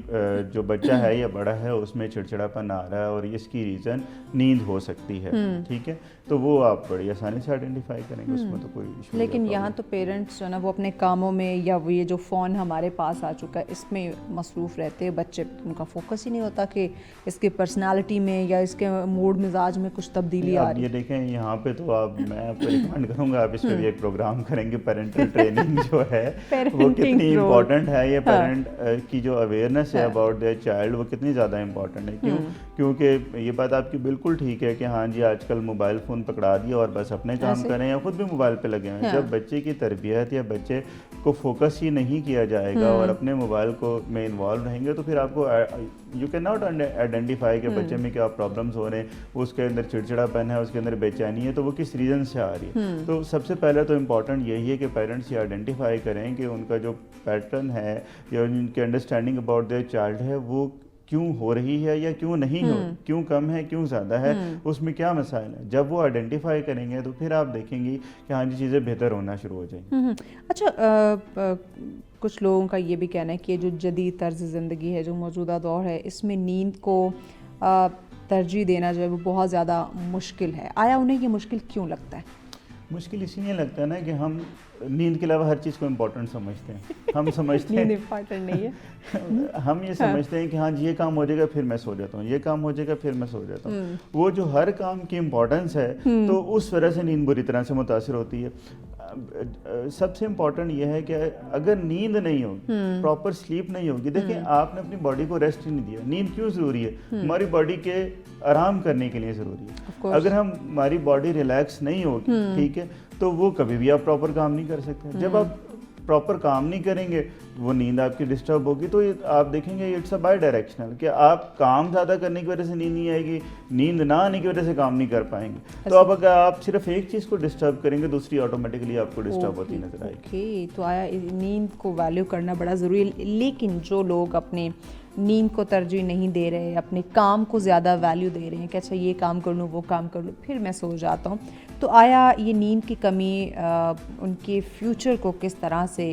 جو بچہ ہے یا بڑا ہے اس میں چڑچڑاپن آ رہا ہے اور اس کی ریزن نیند ہو سکتی ہے, ٹھیک ہے, تو وہ آپ بڑی آسانی سے آئیڈینٹیفائی کریں گے, اس میں تو کوئی ایشو. لیکن یہاں تو پیرنٹس جو ہے نا وہ اپنے کاموں میں یا وہ یہ جو فون ہمارے پاس آ چکا ہے اس میں مصروف رہتے ہیں, بچے ان کا فوکس ہی نہیں ہوتا کہ اس کے پرسنالٹی میں یا اس کے موڈ مزاج میں کچھ تبدیلی آ رہی ہے. یہ دیکھیں یہاں پہ تو میں آپ کو ریکمینڈ کروں گا آپ اس پہ بھی ایک پروگرام کریں گے, پیرنٹل ٹریننگ جو ہے وہ کتنی امپورٹنٹ ہے, یہ پیرنٹ کی جو اویئرنیس ہے اباؤٹ دیئر چائلڈ وہ کتنی زیادہ امپورٹنٹ ہے. کیونکہ یہ بات آپ کی بالکل ٹھیک ہے کہ ہاں جی آج کل موبائل فون پکڑا دیا اور بس اپنے کام کریں یا خود بھی موبائل پہ لگے ہیں. جب بچے کی تربیت یا بچے کو فوکس ہی نہیں کیا جائے گا اور اپنے موبائل کو میں انوالو رہیں گے تو پھر آپ کو یو کین ناٹ آئیڈینٹیفائی کہ بچے میں کیا پرابلمس ہو رہے ہیں, اس کے اندر چڑچڑا پن ہے, اس کے اندر بے چینی ہے, تو وہ کس ریزن سے آ رہی ہے. تو سب سے پہلے تو امپورٹنٹ یہی ہے کہ پیرنٹس یہ آئیڈینٹیفائی کریں کہ ان کا جو پیٹرن ہے یا ان کی انڈرسٹینڈنگ اباؤٹ دیئر چائلڈ ہے وہ کیوں ہو رہی ہے یا کیوں نہیں ہو, کیوں کم ہے کیوں زیادہ ہے, اس میں کیا مسائل ہیں. جب وہ آئیڈینٹیفائی کریں گے تو پھر آپ دیکھیں گی کہ ہاں جی چیزیں بہتر ہونا شروع ہو جائیں گی. اچھا, کچھ لوگوں کا یہ بھی کہنا ہے کہ جو جدید طرز زندگی ہے جو موجودہ دور ہے اس میں نیند کو ترجیح دینا جو ہے وہ بہت زیادہ مشکل ہے. آیا انہیں یہ مشکل کیوں لگتا ہے؟ مشکل اسی لیے لگتا ہے نا کہ ہم نیند کے علاوہ ہر چیز کو امپورٹنٹ سمجھتے ہیں. ہم سمجھتے ہیں نیند امپورٹنٹ نہیں ہے, ہم یہ سمجھتے ہیں کہ ہاں جی یہ کام ہو جائے گا پھر میں سو جاتا ہوں, یہ کام ہو جائے گا پھر میں سو جاتا ہوں. وہ جو ہر کام کی امپورٹنس ہے تو اس وجہ سے نیند بری طرح سے متاثر ہوتی ہے. سب سے امپورٹنٹ یہ ہے کہ اگر نیند نہیں ہوگی, پراپر سلیپ نہیں ہوگی, دیکھیں آپ نے اپنی باڈی کو ریسٹ ہی نہیں دیا. نیند کیوں ضروری ہے؟ ہماری باڈی کے آرام کرنے کے لیے ضروری ہے. اگر ہماری باڈی ریلیکس نہیں ہوگی, ٹھیک ہے, تو وہ کبھی بھی آپ پراپر کام نہیں کر سکتے. جب آپ پراپر کام نہیں کریں گے وہ نیند آپ کی ڈسٹرب ہوگی. تو آپ دیکھیں گے اٹس اے بائی ڈائریکشنل کہ آپ کام زیادہ کرنے کی وجہ سے نیند نہیں آئے گی, نیند نہ آنے کی وجہ سے کام نہیں کر پائیں گے. تو اب اگر آپ صرف ایک چیز کو ڈسٹرب کریں گے دوسری آٹومیٹکلی آپ کو ڈسٹرب ہوتی نظر آئے گی. تو آیا نیند کو ویلیو کرنا بڑا ضروری ہے. لیکن جو لوگ اپنے نیند کو ترجیح نہیں دے رہے, اپنے کام کو زیادہ ویلیو دے رہے ہیں کہ اچھا یہ کام کر لوں وہ کام کر لوں پھر میں سو جاتا ہوں, تو آیا یہ نیند کی کمی ان کے فیوچر کو کس طرح سے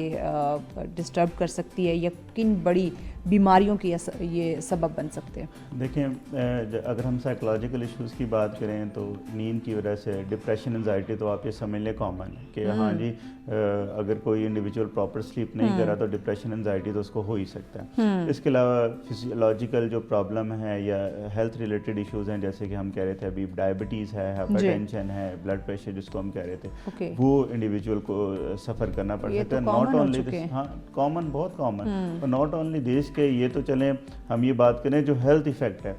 ڈسٹرب کر سکتی ہے یا کن بڑی بیماریوں کی یہ سبب بن سکتے ہیں؟ دیکھیں اگر ہم سائیکولوجیکل ایشوز کی بات کریں تو نیند کی وجہ سے ڈپریشن انزائٹی تو آپ یہ سمجھ لیں کامن ہے کہ ہاں جی اگر کوئی انڈیویجول پراپر سلیپ نہیں کرا تو ڈپریشن انزائٹی تو اس کو ہو ہی سکتا ہے. اس کے علاوہ فزیولوجیکل جو پرابلم ہے یا ہیلتھ ریلیٹڈ ایشوز ہیں جیسے کہ ہم کہہ رہے تھے ابھی ڈائبٹیز ہے, ہائپر ٹینشن ہے, بلڈ پریشر جس کو ہم کہہ رہے تھے, وہ انڈیویجول کو سفر کرنا پڑ سکتا ہے. ناٹ اونلی دس, ہاں کامن, بہت کامن, اور ناٹ اونلی دس کہ یہ تو چلیں ہم یہ بات کریں جو ہیلتھ ایفیکٹ ہے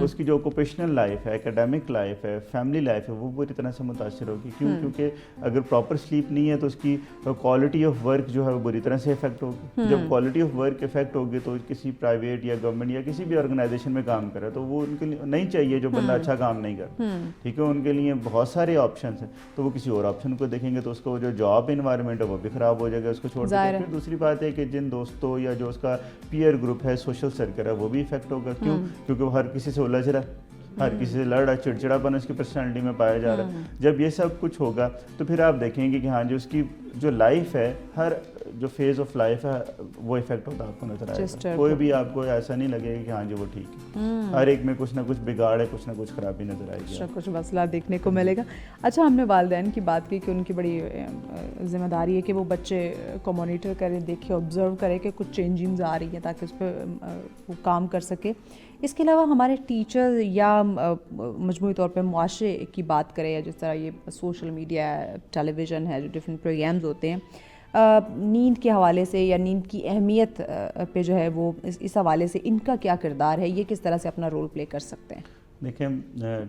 اس کی جو اوکوپیشنل لائف ہے, اکیڈیمک لائف ہے, فیملی لائف ہے, وہ بری طرح سے متاثر ہوگی. کیوں؟ کیونکہ اگر پراپر سلیپ نہیں ہے تو اس کی کوالٹی آف ورک جو ہے وہ بری طرح سے افیکٹ ہوگی. جب کوالٹی آف ورک افیکٹ ہوگی تو کسی پرائیویٹ یا گورنمنٹ یا کسی بھی آرگنائزیشن میں کام کرے تو وہ ان کے لیے نہیں چاہیے جو بندہ اچھا کام نہیں کرتا, ٹھیک ہے, ان کے لیے بہت سارے آپشنس ہیں. تو وہ کسی اور آپشن کو دیکھیں گے تو اس کو جو جاب انوائرمنٹ ہے وہ بھی خراب ہو جائے گا, اس کو چھوڑ دیں. پھر دوسری بات ہے کہ جن دوستوں یا جو اس کا پیئر گروپ ہے, سوشل سرکل ہے, وہ بھی افیکٹ ہوگا. کیوں؟ کیونکہ وہ ہر کسی سے الجھ رہا ہے, ہر کسی سے لڑ رہا, چڑچڑا پن اس کی پرسنالٹی میں پایا جا رہا ہے. جب یہ سب کچھ ہوگا تو پھر آپ دیکھیں گے کہ ہاں جی اس کی جو لائف ہے, ہر جو فیز آف لائف ہے وہ افیکٹ ہوتا آپ کو نظر آئے گا. کوئی بھی آپ کو ایسا نہیں لگے گا کہ ہاں جی وہ ٹھیک ہے. ہر ایک میں کچھ نہ کچھ بگاڑ ہے, کچھ نہ کچھ خرابی نظر آئے گی, کچھ مسئلہ دیکھنے کو ملے گا. اچھا, ہم نے والدین کی بات کی کہ ان کی بڑی ذمہ داری ہے کہ وہ بچے کو مانیٹر کرے, دیکھے, آبزرو کرے کہ کچھ چینجنگز آ رہی ہیں تاکہ اس پہ وہ کام کر سکے. اس کے علاوہ ہمارے ٹیچر یا مجموعی طور پہ معاشرے کی بات کریں یا جس طرح یہ سوشل میڈیا ہے, ٹیلی ویژن ہے, جو ڈفرینٹ پروگرامز ہوتے ہیں, نیند کے حوالے سے یا نیند کی اہمیت پہ جو ہے وہ اس حوالے سے ان کا کیا کردار ہے, یہ کس طرح سے اپنا رول پلے کر سکتے ہیں؟ دیکھیں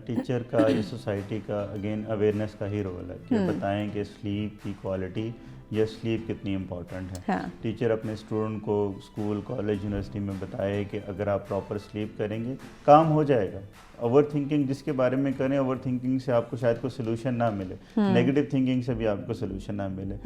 ٹیچر کا یا سوسائٹی کا اگین اویئرنیس کا ہی رول ہے کہ بتائیں کہ سلیپ کی کوالٹی یا سلیپ کتنی امپورٹنٹ ہے. ٹیچر اپنے اسٹوڈنٹ کو اسکول, کالج, یونیورسٹی میں بتائے کہ اگر آپ پراپر سلیپ کریں گے کام ہو جائے گا. اوور تھنکنگ جس کے بارے میں کریں, اوور تھنکنگ سے آپ کو شاید کوئی سلوشن نہ ملے, نیگیٹو تھنکنگ سے بھی آپ کو سلوشن نہ ملے.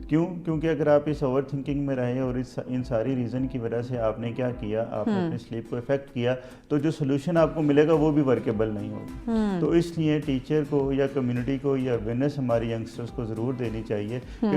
کیوں؟ کیونکہ اگر آپ اس اوور تھنکنگ میں رہیں اور ان ساری ریزن کی وجہ سے آپ نے کیا کیا, آپ نے اپنی سلیپ کو افیکٹ کیا, تو جو سلوشن آپ کو ملے گا وہ بھی ورکیبل نہیں ہوگا. تو اس لیے ٹیچر کو یا کمیونٹی کو یا اویئرنیس ہماری ینگسٹرس کو ضرور دینی چاہیے کہ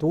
2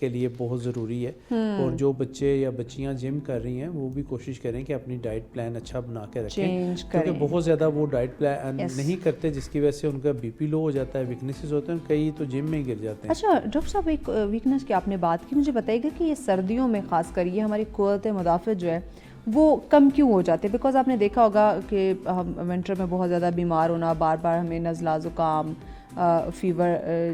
کے لیے بہت ضروری ہے. اور جو بچے یا بچیاں جم کر رہی ہیں وہ بھی کوشش کریں کہ اپنی ڈائٹ پلان اچھا بنا کے رکھیں, کیونکہ بہت زیادہ وہ ڈائٹ پلان نہیں کرتے جس کی وجہ سے ان کا بی پی لو ہو جاتا ہے, ویکنیسز ہوتے ہیں, کئی تو جم میں گر جاتے ہیں. اچھا ڈاکٹر صاحب, ایک ویکنیس کی آپ نے بات کی, مجھے بتائیے گا کہ یہ سردیوں میں خاص کر یہ ہماری قوت مدافعت جو ہے وہ کم کیوں ہو جاتے ہیں؟ بیکاز آپ نے دیکھا ہوگا کہ ہم ونٹر میں بہت زیادہ بیمار ہونا, بار بار ہمیں نزلہ زکام فیور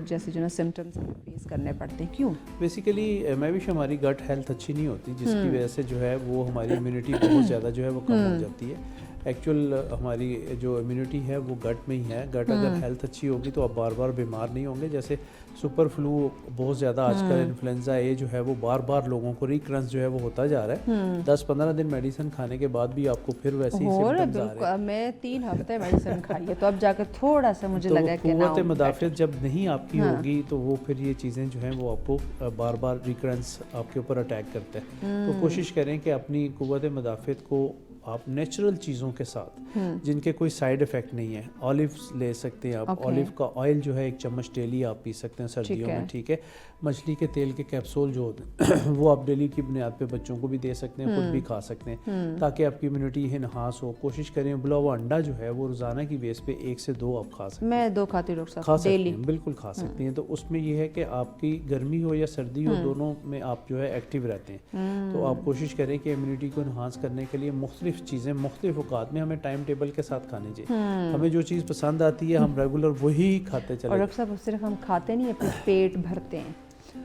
جیسے جو نا سمٹمس فیس کرنے پڑتے ہیں, کیوں؟ بیسیکلی میں بھی ہماری گٹ ہیلتھ اچھی نہیں ہوتی, جس کی وجہ سے جو ہے وہ ہماری امیونٹی بہت زیادہ جو ہے وہ کم ہو جاتی ہے. ایکچوئل ہماری جو امیونٹی ہے وہ گٹ میں ہی ہے. گٹ اگر ہیلتھ اچھی ہوگی تو آپ بار بار بیمار نہیں ہوں گے. جیسے سپر فلو بہت زیادہ آج کل انفلوئنزا اے جو ہے وہ بار بار لوگوں کو ریکرنس جو ہے وہ ہوتا جا رہا ہے. 10-15 دن میڈیسن کھانے کے بعد بھی آپ کو پھر ویسے ہی سمپٹمز آ رہے ہیں. میں 3 ہفتے میڈیسن کھائی ہے تو اب جا کر تھوڑا سا مجھے لگا کہ قوت مدافعت جب نہیں آپ کی ہوگی تو وہ پھر یہ چیزیں جو ہیں وہ آپ کو بار بار ریکرنس آپ کے اوپر اٹیک کرتے ہیں. تو کوشش کریں کہ اپنی قوت مدافعت کو آپ نیچرل چیزوں کے ساتھ جن کے کوئی سائیڈ افیکٹ نہیں ہے, آلیوز لے سکتے ہیں آپ, آلیو کا آئل جو ہے 1 چمچ ڈیلی آپ پی سکتے ہیں سردیوں میں, ٹھیک ہے. مچھلی کے تیل کے کیپسول جو ہوتے ہیں وہ آپ ڈیلی کی بنیاد پہ بچوں کو بھی دے سکتے ہیں, خود بھی کھا سکتے ہیں تاکہ آپ کی امیونٹی انہانس ہو. کوشش کریں ابلا ہوا انڈا جو ہے وہ روزانہ کی بیس پہ 1 سے 2 آپ کھا سکتے ہیں. میں 2 کھاتی ہوں ڈاکٹر صاحب ڈیلی, بالکل کھا سکتی ہیں. تو اس میں یہ ہے کہ آپ کی گرمی ہو یا سردی ہو دونوں میں آپ جو ہے ایکٹیو رہتے ہیں. تو آپ کوشش کریں کہ امیونٹی کو انہانس کرنے کے لیے مختلف چیزیں مختلف اوقات میں ہمیں ٹائم ٹیبل کے ساتھ کھانی چاہیے. ہمیں جو چیز پسند آتی ہے ہم ریگولر وہی کھاتے چلیں. اور ڈاکٹر صاحب صرف ہم کھاتے نہیں, اپنے پیٹ بھرتے ہیں.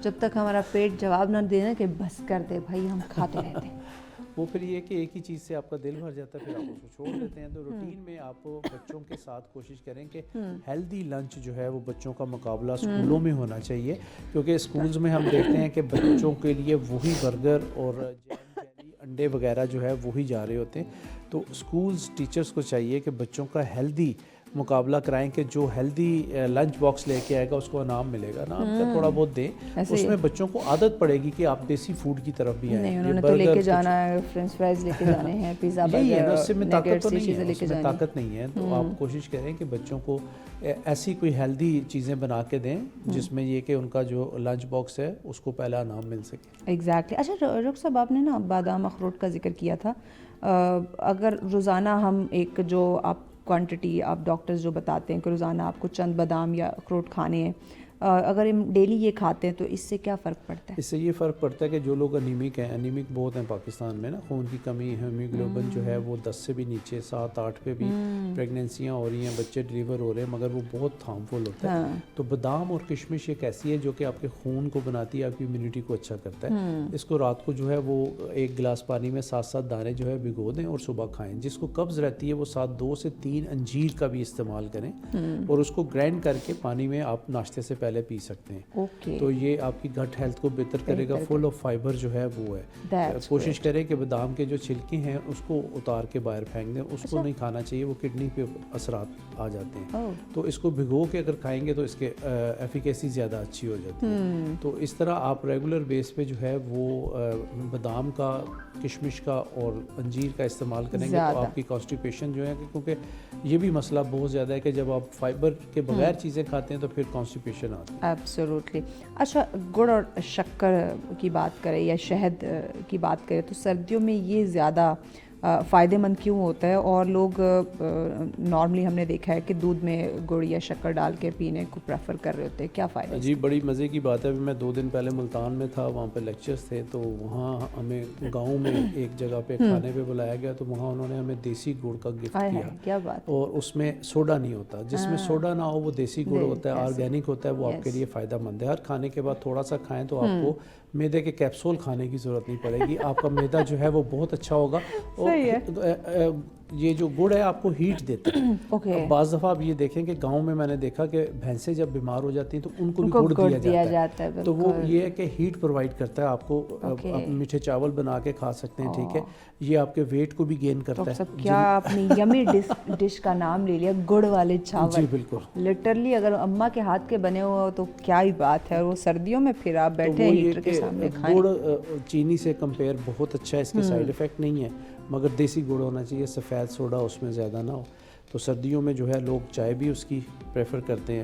جب تک ہمارا پیٹ جواب نہ دے نا کہ بس کر دے بھائی, ہم کھاتے رہتے ہیں. وہ پھر یہ کہ ایک ہی چیز سے آپ کا دل بھر جاتا ہے, پھر آپ اس کو چھوڑ دیتے ہیں. تو روٹین میں آپ بچوں کے ساتھ کوشش کریں کہ ہیلدی لنچ جو ہے وہ بچوں کا مقابلہ اسکولوں میں ہونا چاہیے, کیونکہ اسکولز میں ہم دیکھتے ہیں کہ بچوں کے لیے وہی برگر اور انڈے وغیرہ جو ہے وہی جا رہے ہوتے ہیں. تو اسکولز ٹیچرز کو چاہیے کہ بچوں کا ہیلدی مقابلہ کرائیں, کہ جو ہیلدی لنچ باکس لے کے آئے گا اس کو انعام ملے گا, انعام کا تھوڑا بہت دیں. اس میں بچوں کو عادت پڑے گی کہ آپ دیسی فوڈ کی طرف بھی آئیں. انہوں نے تو لے کے جانا ہے, فرینچ فرائز لے کے جانے ہیں, پیزا برگر, اس میں طاقت تو نہیں ہے, اس میں طاقت نہیں ہے. تو آپ کوشش کریں کہ بچوں کو ایسی کوئی ہیلدی چیزیں بنا کے دیں جس میں یہ کہ ان کا جو لنچ باکس ہے اس کو پہلا انعام مل سکے. ایگزیکٹلی. اچھا ڈاکٹر صاحب, آپ نے نا بادام اخروٹ کا ذکر کیا تھا. اگر روزانہ ہم ایک جو آپ کوانٹٹی آپ ڈاکٹرز جو بتاتے ہیں کہ روزانہ آپ کو چند بادام یا اخروٹ کھانے ہیں, اگر ہم ڈیلی یہ کھاتے ہیں تو اس سے کیا فرق پڑتا ہے؟ اس سے یہ فرق پڑتا ہے کہ جو لوگ انیمک ہیں, انیمک بہت ہیں پاکستان میں نا, خون کی کمی ہے, ہیموگلوبن جو ہے وہ 10 سے بھی نیچے, 7-8 پہ بھی پریگننسیاں ہو رہی ہیں, بچے ڈلیور ہو رہے ہیں, مگر وہ بہت ہارمفل ہوتا ہے. تو بادام اور کشمش ایک ایسی ہے جو کہ آپ کے خون کو بناتی ہے, آپ کی امیونٹی کو اچھا کرتا ہے. اس کو رات کو جو ہے وہ 1 گلاس پانی میں 7 دانے جو ہے بھگو دیں اور صبح کھائیں. جس کو قبض رہتی ہے وہ 2 سے 3 انجیر کا بھی استعمال کریں اور اس کو گرائنڈ کر کے پانی میں آپ ناشتے سے پہلے پی سکتے ہیں. تو یہ آپ کی گٹ ہیلتھ کو بہتر کرے گا. فل آف فائبر جو ہے وہ ہے. کوشش کریں کہ بادام کے جو چھلکے ہیں اس کو اتار کے باہر پھینک دیں, اس کو نہیں کھانا چاہیے, وہ کڈنی پہ اثرات آ جاتے ہیں. تو اس کو بھگو کے اگر کھائیں گے تو اس کے ایفیکیسی زیادہ اچھی ہو جاتی ہے. تو اس طرح آپ ریگولر بیس پہ جو ہے وہ بادام کا, کشمش کا اور انجیر کا استعمال کریں گے تو آپ کی کانسٹیپیشن جو ہے, کیونکہ یہ بھی مسئلہ بہت زیادہ ہے کہ جب آپ فائبر کے بغیر چیزیں کھاتے ہیں تو پھر کانسٹیپیشن آتی ہے. ایبسولوٹلی. اچھا, گڑ اور شکر کی بات کریں یا شہد کی بات کریں تو سردیوں میں یہ زیادہ فائدہ مند کیوں ہوتا ہے؟ اور لوگ نارملی ہم نے دیکھا ہے کہ دودھ میں گڑ یا شکر ڈال کے پینے کو پریفر کر رہے ہوتے ہیں, کیا فائدہ؟ جی بڑی مزے کی بات ہے. ابھی میں 2 دن پہلے ملتان میں تھا, وہاں پہ لیکچرز تھے, تو وہاں ہمیں گاؤں میں ایک جگہ پہ کھانے پہ بلایا گیا, تو وہاں انہوں نے ہمیں دیسی گڑ کا گفٹ کیا. کیا بات. اور اس میں سوڈا نہیں ہوتا, جس میں سوڈا نہ ہو وہ دیسی گڑ ہوتا ہے, آرگینک ہوتا ہے, وہ آپ کے لیے فائدہ مند ہے. ہر کھانے کے بعد تھوڑا سا کھائیں تو آپ کو میدے کے کیپسول کھانے کی ضرورت نہیں پڑے گی. آپ کا میدا جو ہے وہ بہت اچھا ہوگا. اور یہ جو گڑ ہے آپ کو ہیٹ دیتا ہے. بعض دفعہ آپ یہ دیکھیں کہ گاؤں میں نے دیکھا کہ بھینسیں جب بیمار ہو جاتی ہیں تو ان کو بھی گڑ دیا جاتا ہے. تو وہ یہ ہے کہ ہیٹ پرووائڈ کرتا ہے آپ کو. آپ میٹھے چاول بنا کے کھا سکتے ہیں, ٹھیک ہے. یہ آپ کے ویٹ کو بھی گین کرتا ہے. کیا آپ نے یمی ڈش کا نام لے لیا, گڑ والے چاول. جی بالکل, لٹرلی اگر اماں کے ہاتھ کے بنے ہوئے ہو تو کیا ہی بات ہے. اور وہ سردیوں میں پھر آپ بیٹھے ہیٹر کے سامنے کھائیں. گڑ چینی سے کمپیئر بہت اچھا ہے, اس کے سائیڈ افیکٹ نہیں ہے, مگر دیسی گڑ ہونا چاہیے, سفید سوڈا اس میں زیادہ نہ ہو. تو سردیوں میں جو ہے لوگ چائے بھی اس کی پریفر کرتے ہیں,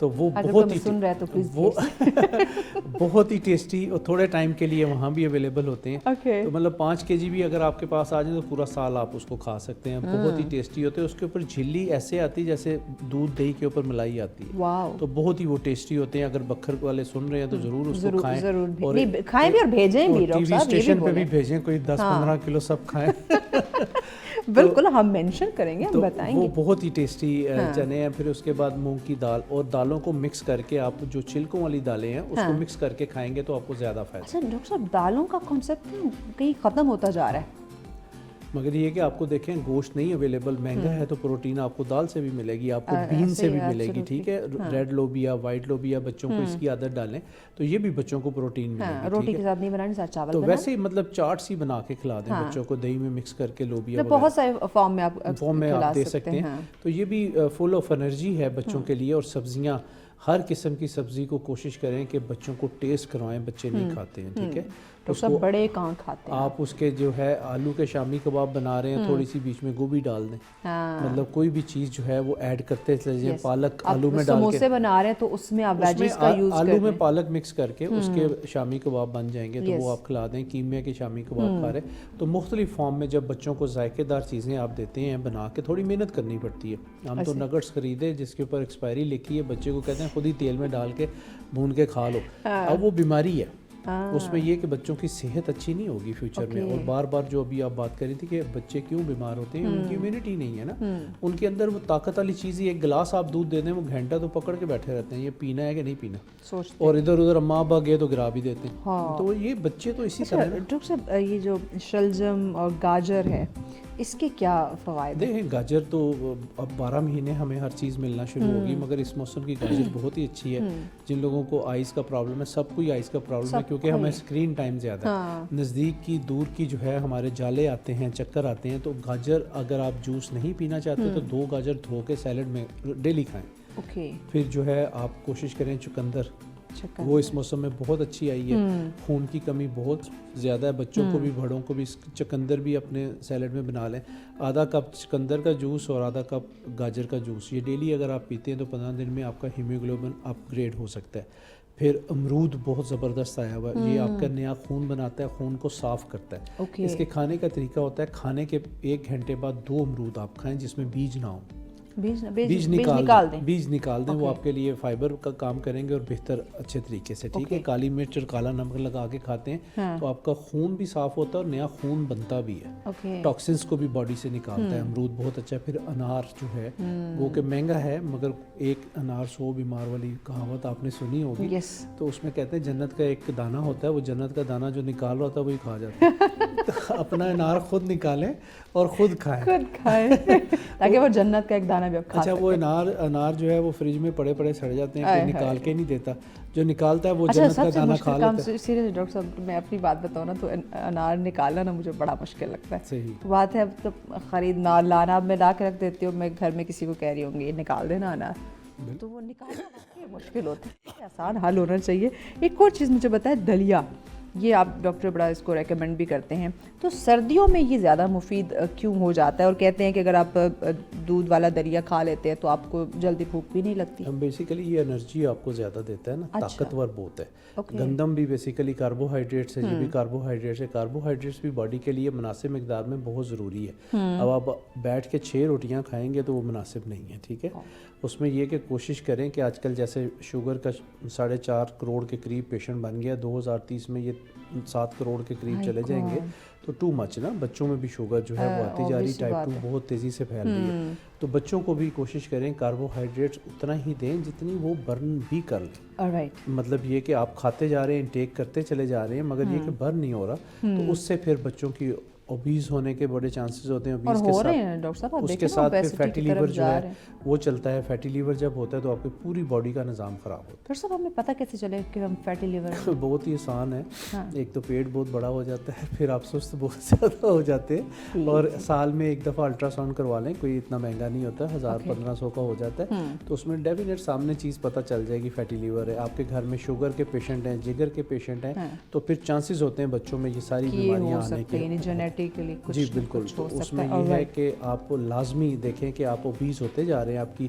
تو وہ اگر بہت کوئی ہی سن رہا ہے تو پلیز وہ بہت ہی ٹیسٹی اور تھوڑے ٹائم کے لیے وہاں بھی اویلیبل ہوتے ہیں. اوکے. تو مطلب 5 kg بھی اگر آپ کے پاس آ جائیں تو پورا سال آپ اس کو کھا سکتے ہیں. بہت ہی ٹیسٹی ہوتے ہیں. اس کے اوپر جھلی ایسے آتی جیسے دودھ دہی کے اوپر ملائی آتی ہے. واو. تو بہت ہی وہ ٹیسٹی ہوتے ہیں. اگر بکھر والے سن رہے ہیں تو ضرور اس کو کھائیں. ضرور کھائیں بھی اور بھیجیں بھی. ٹی وی اسٹیشن پہ بھی بھیجیں. کوئی 10-15 کلو سب کھائیں. بالکل ہم مینشن کریں گے, ہم بتائیں گے. وہ بہت ہی ٹیسٹی چنے ہیں. پھر اس کے بعد مونگ کی دال اور دالوں کو مکس کر کے آپ جو چھلکوں والی دالیں ہیں اس کو مکس کر کے کھائیں گے تو آپ کو زیادہ فائدہ. اچھا ڈاکٹر صاحب, دالوں کا کانسیپٹ کہیں ختم ہوتا جا رہا ہے. مگر یہ کہ آپ کو دیکھیں گوشت نہیں اویلیبل, مہنگا ہے, تو پروٹین آپ کو دال سے بھی ملے گی, آپ کو بین سے بھی ملے گی. ٹھیک ہے, ریڈ لوبیا, وائٹ لوبیا, بچوں کو اس کی عادت ڈالیں تو یہ بھی بچوں کو پروٹین ملے گی. روٹی کے ساتھ نہیں بنانے, ساتھ چاول تو بنائیں. ویسے ہی مطلب چاٹس ہی بنا کے کھلا دیں بچوں کو, دہی میں مکس کر کے لوبیا بہت سارے فارم میں آپ دے سکتے ہیں. تو یہ بھی فل آف انرجی ہے بچوں کے لیے. اور سبزیاں, ہر قسم کی سبزی کو کوشش کریں کہ بچوں کو ٹیسٹ کروائیں. بچے نہیں کھاتے ہیں. ٹھیک ہے, تو سب بڑے کہاں کھاتے ہیں. آپ اس کے جو ہے آلو کے شامی کباب بنا رہے ہیں, تھوڑی سی بیچ میں گوبھی ڈال دیں. مطلب کوئی بھی چیز جو ہے وہ ایڈ کرتے چلے جائیں. پالک آلو میں ڈال کے سموسے بنا رہے ہیں تو اس میں آپ ویجز کا یوز آلو میں پالک مکس کر کے اس کے شامی کباب بن جائیں گے. تو وہ آپ کھلا دیں. کیمیا کے شامی کباب کھا رہے ہیں تو مختلف فارم میں جب بچوں کو ذائقے دار چیزیں آپ دیتے ہیں بنا کے, تھوڑی محنت کرنی پڑتی ہے. ہم تو نگٹس خریدے جس کے اوپر ایکسپائری لکھی ہے, بچے کو کہتے ہیں خود ہی تیل میں ڈال کے بھون کے کھا لو. اب وہ بیماری ہے اس میں, یہ کہ بچوں کی صحت اچھی نہیں ہوگی فیوچر میں. اور بار بار جو ابھی آپ بات کر رہی تھی کہ بچے کیوں بیمار ہوتے ہیں, ان کی امیونٹی نہیں ہے نا. ان کے اندر وہ طاقت والی چیز ہی, ایک گلاس آپ دودھ دے دیں وہ گھنٹہ تو پکڑ کے بیٹھے رہتے ہیں, یہ پینا ہے کہ نہیں پینا, اور ادھر ادھر اماں ابا گئے تو گرا بھی دیتے ہیں. تو یہ بچے تو اسی طرح. ڈاکٹر صاحب, یہ جو شلجم اور گاجر ہے اس کے کیا فوائد ہیں؟ دیکھیں گاجر تو اب 12 مہینے ہمیں ہر چیز ملنا شروع ہوگی, مگر اس موسم کی گاجر بہت ہی اچھی ہے. جن لوگوں کو آئز کا پرابلم ہے, سب کو ہی آئز کا پرابلم ہے کیونکہ ہمیں اسکرین ٹائم زیادہ ہے. نزدیک کی دور کی جو ہے ہمارے جالے آتے ہیں, چکر آتے ہیں. تو گاجر اگر آپ جوس نہیں پینا چاہتے تو 2 گاجر دھو کے سیلڈ میں ڈیلی کھائیں. پھر جو ہے آپ کوشش کریں چقندر, وہ اس موسم میں بہت اچھی آئی ہے. خون کی کمی بہت زیادہ ہے بچوں کو بھی بڑوں کو بھی. چقندر بھی اپنے سیلڈ میں بنا لیں. آدھا کپ چقندر کا جوس اور آدھا کپ گاجر کا جوس, یہ ڈیلی اگر آپ پیتے ہیں تو 15 دن میں آپ کا ہیموگلوبن اپ گریڈ ہو سکتا ہے. پھر امرود بہت زبردست آیا ہوا ہے, یہ آپ کا نیا خون بناتا ہے, خون کو صاف کرتا ہے. اس کے کھانے کا طریقہ ہوتا ہے, کھانے کے 1 گھنٹے بعد 2 امرود آپ کھائیں جس میں بیج نہ ہو. بیج نکال دیں. وہ آپ کے لیے فائبر کا کام کریں گے اور بہتر اچھے طریقے سے. ٹھیک ہے, کالی مرچ اور کالا نمک لگا کے کھاتے ہیں تو آپ کا خون بھی صاف ہوتا ہے اور نیا خون بنتا بھی ہے. ٹاکسنس کو بھی باڈی سے نکالتا ہے. امرود بہت اچھا ہے. پھر انار جو ہے وہ کہ مہنگا ہے مگر ایک انار 100 بیمار والی کہاوت آپ نے سنی ہوگی. تو اس میں کہتے ہیں جنت کا ایک دانہ ہوتا ہے, وہ جنت کا دانہ جو نکال رہا ہوتا ہے وہی کھا جاتا ہے. تو اپنا انار خود نکالیں اور خود کھائیں تاکہ وہ جنت کا ایک دانہ بھی کھا. اچھا, وہ انار جو ہے وہ فریج میں پڑے سڑ جاتے ہیں, کوئی نکال کے نہیں دیتا. جو نکالتا ہے وہ جنت کا دانہ کھا لیتا ہے. سیریس ڈاکٹر صاحب, میں اپنی بات بتاؤں نا تو انار نکالنا نا مجھے بڑا مشکل لگتا ہے. صحیح بات ہے, اب تو خریدنا لانا میں لا کے رکھ دیتی ہوں. میں گھر میں کسی کو کہہ رہی ہوں گی یہ نکال دینا انار, تو وہ نکالنا مشکل ہوتا ہے. آسان حل ہونا چاہیے. ایک اور چیز مجھے بتائے, دلیا, یہ آپ ڈاکٹر بڑا اس کو ریکمینڈ بھی کرتے ہیں. تو سردیوں میں یہ زیادہ مفید کیوں ہو جاتا ہے؟ اور کہتے ہیں کہ اگر آپ دودھ والا دلیا کھا لیتے ہیں تو آپ کو جلدی بھوک بھی نہیں لگتی. بیسیکلی یہ انرجی آپ کو زیادہ دیتا ہے نا, طاقتور بہت ہے. گندم بھی بیسیکلی کاربوہائیڈریٹس ہے, یہ بھی کاربوہائیڈریٹس ہے. کاربوہائیڈریٹس بھی باڈی کے لیے مناسب مقدار میں بہت ضروری ہے. اب آپ بیٹھ کے 6 روٹیاں کھائیں گے تو وہ مناسب نہیں ہے. ٹھیک ہے, اس میں یہ کہ کوشش کریں کہ آج کل جیسے شوگر کا 4.5 کروڑ کے قریب پیشنٹ بن گیا, 2030 میں یہ 7 کروڑ کے قریب چلے جائیں گے. تو ٹو مچ نا, بچوں میں بھی شوگر جو ہے وہ آتی جا رہی, ٹائپ 2 بہت تیزی سے پھیل رہی ہے. تو بچوں کو بھی کوشش کریں کاربوہائیڈریٹس اتنا ہی دیں جتنی وہ برن بھی کر لیں. مطلب یہ کہ آپ کھاتے جا رہے ہیں, انٹیک کرتے چلے جا رہے ہیں, مگر یہ کہ برن نہیں ہو رہا, تو اس سے پھر بچوں کی اوبیز ہونے کے بڑے چانسز ہوتے ہیں. اس کے ساتھ پھر فیٹی لیور جو ہے وہ چلتا ہے. فیٹی لیور جب ہوتا ہے تو آپ کی پوری باڈی کا نظام خراب ہوتا ہے. ڈاکٹر صاحب ہمیں پتہ کیسے چلے کہ ہم فیٹی لیور؟ بہت ہی آسان ہے. ایک تو پیٹ بہت بڑا ہو جاتا ہے, پھر آپ سست بہت زیادہ ہو جاتے ہیں, اور سال میں ایک دفعہ الٹرا ساؤنڈ کروا لیں, کوئی اتنا مہنگا نہیں ہوتا, 1000-1500 کا ہو جاتا ہے. تو اس میں ڈیفینیٹ سامنے چیز پتہ چل جائے گی فیٹی لیور ہے. آپ کے گھر میں شوگر کے پیشنٹ ہیں, جگر کے پیشنٹ ہیں, تو پھر چانسز ہوتے ہیں بچوں میں یہ ساری بیماریاں آنے کے. جینیٹیکلی جی بالکل. تو اس میں یہ ہے کہ آپ لازمی دیکھیں کہ آپ اوبیز ہوتے جا رہے ہیں, آپ کی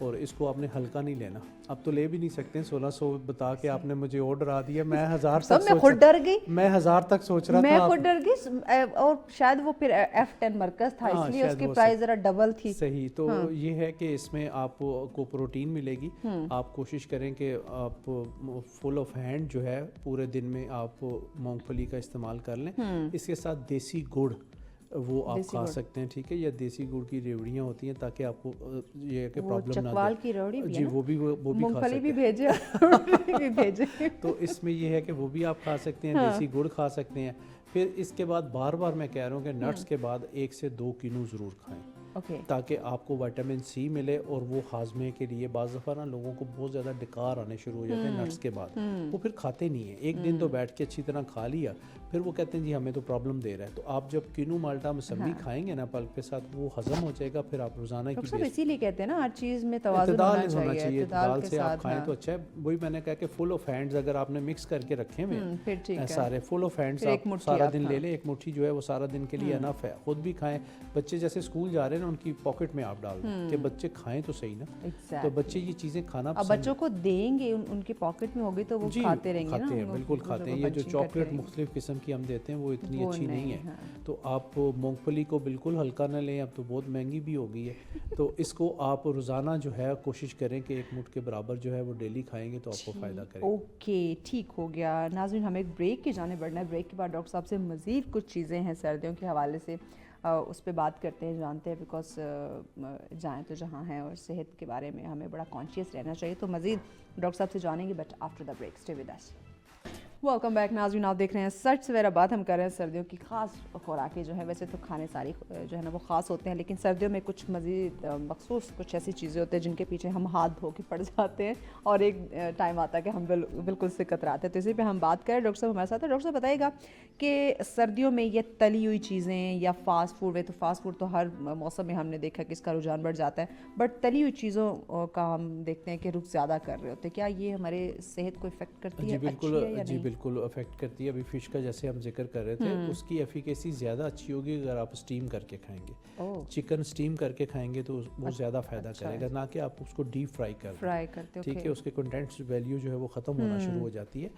اور اس کو آپ نے ہلکا نہیں لینا. اب تو لے بھی نہیں سکتے 1600 بتا کے آپ نے مجھے آرڈر آ دیا. میں 1000 تک میں خود ڈر گئی, میں 1000 تک سوچ رہا تھا. میں خود ڈر گئی, اور شاید وہ پھر F10 مرکز تھا اس لیے اس کی پرائز ذرا ڈبل تھی. صحیح. تو یہ ہے کہ اس میں آپ کو پروٹین ملے گی. آپ کوشش کریں کہ آپ فل آف ہینڈ جو ہے پورے دن میں آپ مونگ پھلی کا استعمال کر لیں. اس کے ساتھ دیسی گڑ وہ آپ کھا سکتے ہیں, ٹھیک ہے, یا دیسی گڑ کی ریوڑیاں ہوتی ہیں تاکہ آپ کو یہ کہ پرابلم نہ دے. چکوال کی ریوڑی بھی, جی وہ بھی کھا سکتے ہیں. بھی بھیجے. تو اس میں یہ ہے کہ وہ بھی آپ کھا سکتے ہیں, دیسی گڑ کھا سکتے ہیں. پھر اس کے بعد بار بار میں کہہ رہا ہوں کہ نٹس کے بعد 1 سے 2 کینو ضرور کھائیں, تاکہ آپ کو وٹامن سی ملے اور وہ ہاضمے کے لیے. بعض دفعہ نا لوگوں کو بہت زیادہ ڈکار آنے شروع ہو جاتے ہیں نٹس کے بعد, وہ پھر کھاتے نہیں ہیں. ایک دن تو بیٹھ کے اچھی طرح کھا لیا, پھر وہ کہتے ہیں جی ہمیں تو پرابلم دے رہا ہے. تو آپ جب کینو مالٹا موسمی کھائیں گے نا پلک کے ساتھ, وہ ہضم ہو جائے گا. پھر آپ روزانہ کی بیس اسی لیے کہتے ہیں نا ہر چیز میں توازن ہونا چاہیے. اعتدال سے آپ کھائیں تو اچھا ہے. وہی میں نے کہا کہ فل آف ہینڈز اگر آپ نے مکس کر کے رکھے ہوئے سارے فل آف ہینڈز آپ سارا دن لے لیں. ایک مٹھی جو ہے وہ سارا دن کے لیے انف ہے. خود بھی کھائیں. بچے جیسے اسکول جا رہے ہیں نا, ان کی پاکٹ میں آپ ڈال دیں کہ بچے کھائیں تو صحیح نا. تو بچے یہ چیزیں کھانا اب بچوں کو دیں گے, ان کی پاکٹ میں ہوگی تو وہ کھاتے رہیں گے نا. بالکل کھاتے ہیں. یہ جو چاکلیٹ مختلف قسم کی ہم دیتے ہیں وہ اتنی اچھی نہیں ہے. تو آپ مونگ پھلی کو بالکل ہلکا نہ لیں, اب تو بہت مہنگی بھی ہو گئی ہے. تو اس کو آپ روزانہ جو ہے کوشش کریں کہ 1 مٹھ کے برابر جو ہے وہ ڈیلی کھائیں گے تو آپ کو فائدہ کرے. اوکے, ٹھیک ہو گیا. ناظرین ہمیں ایک بریک کی جانب بڑھنا ہے. بریک کے بعد ڈاکٹر صاحب سے مزید کچھ چیزیں ہیں سردیوں کے حوالے سے, اس پہ بات کرتے ہیں, جانتے ہیں, بیکاز جائیں تو جہاں ہیں اور صحت کے بارے میں ہمیں بڑا کانشیس رہنا چاہیے. تو مزید ڈاکٹر صاحب سے جانیں گے, but after the break. Stay with us. Welcome back ناظرین, آپ دیکھ رہے ہیں سچ سویرا. بات ہم کر رہے ہیں سردیوں کی خاص خوراکیں جو ہیں. ویسے تو کھانے ساری جو ہے نا وہ خاص ہوتے ہیں, لیکن سردیوں میں کچھ مزید مخصوص کچھ ایسی چیزیں ہوتی ہیں جن کے پیچھے ہم ہاتھ دھو کے پڑ جاتے ہیں, اور ایک ٹائم آتا ہے کہ ہم بالکل سے کتراتے ہیں. تو اسی پہ ہم بات کریں. ڈاکٹر صاحب ہمارے ساتھ ہیں. ڈاکٹر صاحب بتائیے گا کہ سردیوں میں یہ تلی ہوئی چیزیں یا فاسٹ فوڈ, تو فاسٹ فوڈ تو ہر موسم میں ہم نے دیکھا کہ اس کا رجحان بڑھ جاتا ہے, بٹ تلی ہوئی چیزوں کا ہم دیکھتے ہیں کہ رخ زیادہ کر رہے ہوتے ہیں. کیا یہ ہمارے صحت کو افیکٹ کرتی ہے؟ جی بالکل افیکٹ کرتی ہے. ابھی فش کا جیسے ہم ذکر کر رہے تھے, اس کی ایفیکیسی زیادہ اچھی ہوگی اگر آپ اسٹیم کر کے کھائیں گے. چکن اسٹیم کر کے کھائیں گے تو وہ زیادہ فائدہ کرے گا, نہ کہ آپ اس کو ڈیپ فرائی کرتے. ٹھیک ہے, اس کے کنٹینٹس ویلیو جو ہے وہ ختم ہونا شروع ہو جاتی ہے.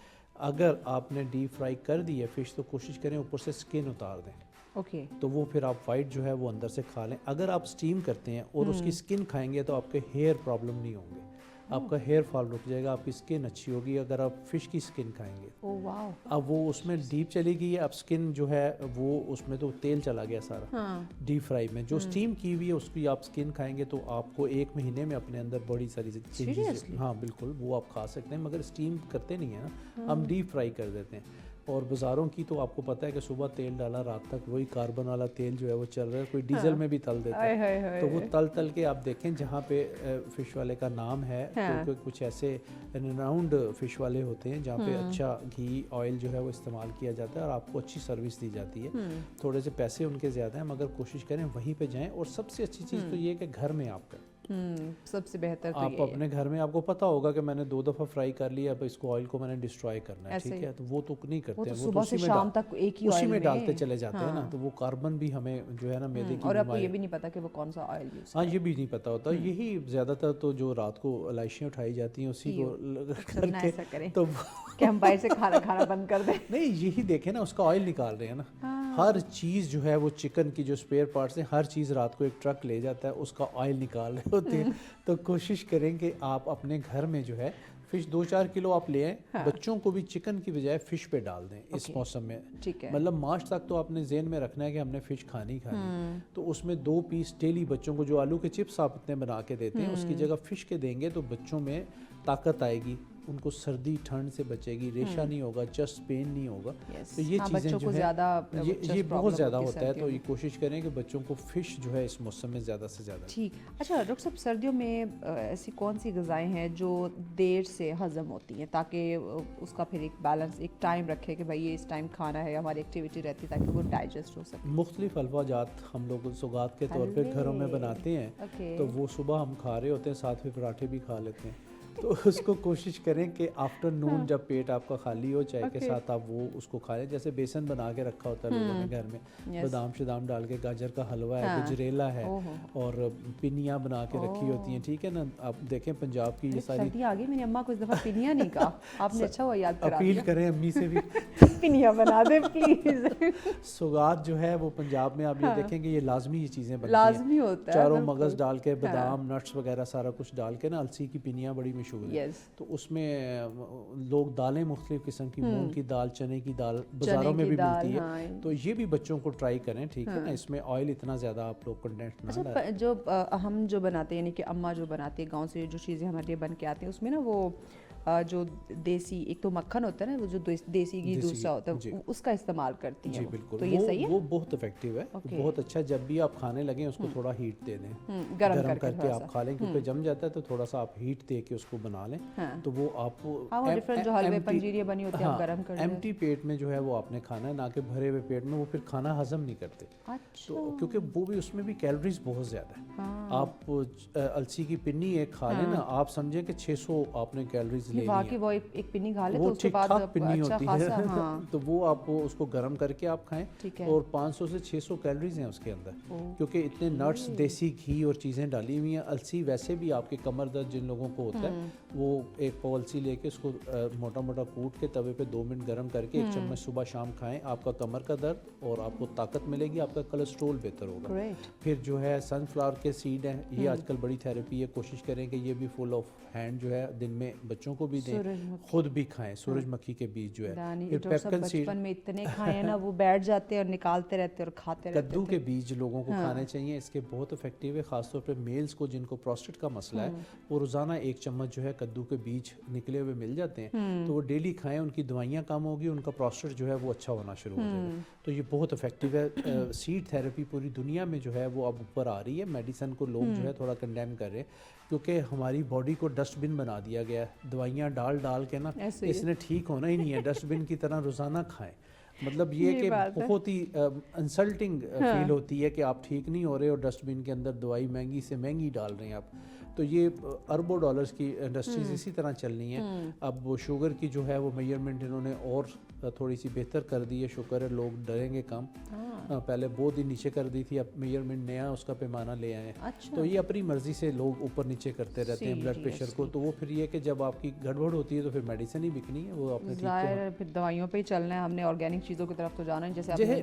اگر آپ نے ڈیپ فرائی کر دی ہے فش تو کوشش کریں اوپر سے اسکن اتار دیں. تو وہ پھر آپ وائٹ جو ہے وہ اندر سے کھا لیں. اگر آپ اسٹیم کرتے ہیں اور اس کی اسکن کھائیں گے تو آپ کے ہیئر پرابلم نہیں ہوں گے, آپ کا ہیئر فال رک جائے گا, آپ کی اسکن اچھی ہوگی اگر آپ فش کی اسکن کھائیں گے. اب وہ اس میں ڈیپ چلی گئی ہے, اب اسکن جو ہے وہ اس میں تو تیل چلا گیا سارا ڈیپ فرائی میں. جو اسٹیم کی ہوئی ہے اس کی آپ اسکن کھائیں گے تو آپ کو 1 مہینے میں اپنے اندر بڑی ساری چیزیں. ہاں بالکل, وہ آپ کھا سکتے ہیں, مگر اسٹیم کرتے نہیں ہیں نا, ہم ڈیپ فرائی کر دیتے ہیں. اور بازاروں کی تو آپ کو پتہ ہے کہ صبح تیل ڈالا رات تک وہی کاربن والا تیل جو ہے وہ چل رہا ہے. کوئی ڈیزل میں بھی تل دیتا ہے, تو وہ تل کے آپ دیکھیں جہاں پہ فش والے کا نام ہے, کیونکہ کچھ ایسے ریناؤنڈ فش والے ہوتے ہیں جہاں پہ اچھا گھی آئل جو ہے وہ استعمال کیا جاتا ہے اور آپ کو اچھی سروس دی جاتی ہے. تھوڑے سے پیسے ان کے زیادہ ہیں, مگر کوشش کریں وہیں پہ جائیں. اور سب سے اچھی چیز تو یہ ہے کہ گھر میں آپ کریں. سب سے بہتر آپ اپنے گھر میں, آپ کو پتا ہوگا کہ میں نے 2 دفعہ فرائی کر لیا, اب اس کو آئل کو میں نے ڈسٹرائے کرنا ہے. ٹھیک ہے, تو وہ تو نہیں کرتے ہیں, وہ صبح سے شام تک ایک ہی اسی میں ڈالتے چلے جاتے ہیں نا, تو وہ کاربن بھی ہمیں جو ہے نا معدے کی, اور آپ کو یہ بھی نہیں پتا کہ وہ کون سا آئل یوز. ہاں, یہ بھی نہیں پتا ہوتا. یہی زیادہ تر تو جو رات کو علائشیاں اٹھائی جاتی ہیں اسی کو کر کے, تو کہ ہم باہر سے کھانا بند کر دیں. نہیں, یہی دیکھیں نا, اس کا آئل نکال رہے ہیں نا. ہر چیز جو ہے وہ چکن کی جو اسپیئر پارٹس ہیں, ہر چیز رات کو ایک ٹرک لے جاتا ہے, اس کا آئل نکال رہے ہوتے ہیں. تو کوشش کریں کہ آپ اپنے گھر میں جو ہے فش 2-4 کلو آپ لے آئیں. بچوں کو بھی چکن کی بجائے فش پہ ڈال دیں اس موسم میں. مطلب مارچ تک تو آپ نے ذہن میں رکھنا ہے کہ ہم نے فش کھانی. تو اس میں 2 پیس ڈیلی بچوں کو, جو آلو کے چپس آپ اتنے بنا کے دیتے ہیں اس کی جگہ فش کے دیں گے تو بچوں میں طاقت آئے گی, ان کو سردی ٹھنڈ سے بچے گی, ریشہ نہیں ہوگا, چسٹ پین نہیں ہوگا. تو یہ چیزیں جو ہے یہ بہت زیادہ ہوتا ہے, تو یہ کوشش کریں کہ بچوں کو فش جو ہے اس موسم میں زیادہ سے زیادہ. ٹھیک. اچھا ڈاکٹر صاحب, سردیوں میں ایسی کون سی غذائیں ہیں جو دیر سے ہضم ہوتی ہیں تاکہ اس کا پھر ایک بیلنس, ایک ٹائم رکھے کہ بھائی یہ اس ٹائم کھانا ہے, ہماری ایکٹیویٹی رہتی ہے تاکہ وہ ڈائجسٹ ہو سکے؟ مختلف حلوہ جات ہم لوگ سوغات کے طور پہ گھروں میں بناتے ہیں, تو وہ صبح ہم کھا رہے ہوتے ہیں, ساتھ میں پراٹھے بھی کھا لیتے ہیں. تو اس کو کوشش کریں کہ آفٹر نون جب پیٹ آپ کا خالی ہو چائے کے ساتھ آپ وہ اس کو کھا لیں. جیسے بیسن بنا کے رکھا ہوتا ہے لوگوں نے گھر میں, بادام شدام ڈال کے, گاجر کا حلوہ ہے, گجریلا ہے, اور پنیاں بنا کے رکھی ہوتی ہیں, ٹھیک ہے نا. آپ دیکھیں پنجاب کی یہ ساری سردی آ گئی, میں نے اماں کو اس دفعہ پنیاں نہیں کہا, آپ نے اچھا ہوا یاد کرا اپیل کریں امی سے بھی پنیاں بنا دیں پلیز. سوگات جو ہے وہ پنجاب میں آپ یہ دیکھیں گے یہ لازمی یہ چیزیں بنتی ہیں, لازمی ہوتا ہے, چاروں مغز ڈال کے, بادام نٹس وغیرہ سارا کچھ ڈال کے نا, السی کی پنیاں بڑی مشہور ہیں. تو اس میں لوگ دالیں مختلف قسم کی, مونگ کی دال, چنے کی دال بازاروں میں بھی ملتی ہے, تو یہ بھی بچوں کو ٹرائی کریں, ٹھیک ہے نا. اس میں آئل اتنا زیادہ آپ لوگ کنٹینٹ نہ ڈالیں. جو ہم جو بناتے ہیں یعنی کہ اماں جو بناتی ہے گاؤں سے جو چیزیں ہمارے لیے بن کے آتی ہیں, اس میں نا وہ جو دیسی ایک تو مکھن ہوتا ہے نا, وہ جو دیسی گھی دوسرا ہوتا ہے, اس کا استعمال کرتی ہیں. جی بالکل, تو یہ صحیح ہے, وہ بہت افیکٹو ہے, بہت اچھا. جب بھی آپ کھانے لگیں اس کو تھوڑا ہیٹ دے دیں, گرم کر کے آپ کھا لیں, کیونکہ جم جاتا ہے تو تھوڑا سا آپ ہیٹ دے کے اس کو بنا لیں, تو وہ آپ جو حلوے پنجیریاں بنی ہوتی ہیں گرم کر لیں. ایمٹی پیٹ میں جو ہے وہ آپ نے کھانا ہے, نہ کہ بھرے ہوئے پیٹ میں, وہ پھر کھانا ہضم نہیں کرتے. تو کیونکہ وہ بھی اس میں بھی کیلوریز بہت زیادہ ہے. آپ السی کی پنی ایک کھا لیں نا, آپ سمجھیں کہ 600 آپ نے کیلوریز لے لی ہیں. وہ ایک پنی کھا لے تو وہ اس کے ٹھیک بعد ٹھاک پنی ہوتی ہے, تو وہ آپ اس کو گرم کر کے آپ کھائیں, اور 500 سے 600 کیلوریز ہیں اس کے اندر, کیونکہ اتنے نٹس, دیسی گھی اور چیزیں ڈالی ہوئی ہیں. السی ویسے بھی آپ کے کمر درد جن لوگوں کو ہوتا ہے, وہ ایک پاؤ السی لے کے اس کو موٹا موٹا کوٹ کے توے پہ 2 منٹ گرم کر کے 1 چمچ صبح شام کھائیں. آپ کا کمر کا درد اور آپ کو طاقت ملے گی, آپ کا کولیسٹرول بہتر ہوگا. پھر جو ہے سن فلاور کے سیڈ ہیں, یہ آج کل بڑی تھیراپی ہے, کوشش کریں کہ یہ بھی فل آف ہینڈ جو ہے دن میں بچوں کو بھی دیں, خود بھی کھائیں. سورج مکھی کے بیج جو ہے, پھر پیپکن سیڈ, بچپن میں اتنے کھائے ہیں نا, وہ بیٹھ جاتے ہیں اور نکالتے رہتے اور کھاتے رہتے. کدو کے بیج لوگوں کو کھانے چاہیے, اس کے بہت افیکٹو ہے, خاص طور پہ میلز کو جن کو پروسٹیٹ کا مسئلہ ہے, وہ روزانہ 1 چمچ جو ہے کدو کے بیج نکلے ہوئے مل جاتے ہیں, تو وہ ڈیلی کھائیں. ان کی دوائیاں کم ہوگی, ان کا پروسٹیٹ جو ہے وہ اچھا ہونا شروع ہو جائے گا. تو یہ بہت افیکٹو ہے. سیڈ تھیراپی پوری دنیا میں جو ہے وہ اب اوپر آ رہی ہے. میڈیسن کو لوگ جو ہے تھوڑا کنڈیم کر رہے ہیں, کیونکہ ہماری باڈی کو ڈسٹ بن بنا دیا گیا ہے. دوائیاں ڈال کے نا, اس نے ٹھیک ہونا ہی نہیں ہے. ڈسٹ بن کی طرح روزانہ کھائیں. مطلب یہ کہ بہت ہی انسلٹنگ فیل ہوتی ہے کہ آپ ٹھیک نہیں ہو رہے اور ڈسٹ بن کے اندر دوائی مہنگی سے مہنگی ڈال رہے ہیں آپ. تو یہ اربوں ڈالرز کی انڈسٹریز اسی طرح چل رہی ہیں. اب وہ شوگر کی جو ہے وہ میجرمنٹ انہوں نے اور تھوڑی سی بہتر کر دی ہے. شکر ہے لوگ ڈریں گے کم. پہلے بہت ہی نیچے کر دی تھی, اب میجرمنٹ نیا اس کا پیمانہ لے آئے ہیں. تو یہ اپنی مرضی سے لوگ اوپر نیچے کرتے رہتے ہیں بلڈ پریشر کو. تو وہ پھر یہ کہ جب آپ کی گڑبڑ ہوتی ہے تو پھر میڈیسن ہی بکنی ہے, وہ آپ نے پھر دوائیوں پہ ہی چلنا ہے. ہم نے آرگینک چیزوں کی طرف تو جانا ہے. جیسے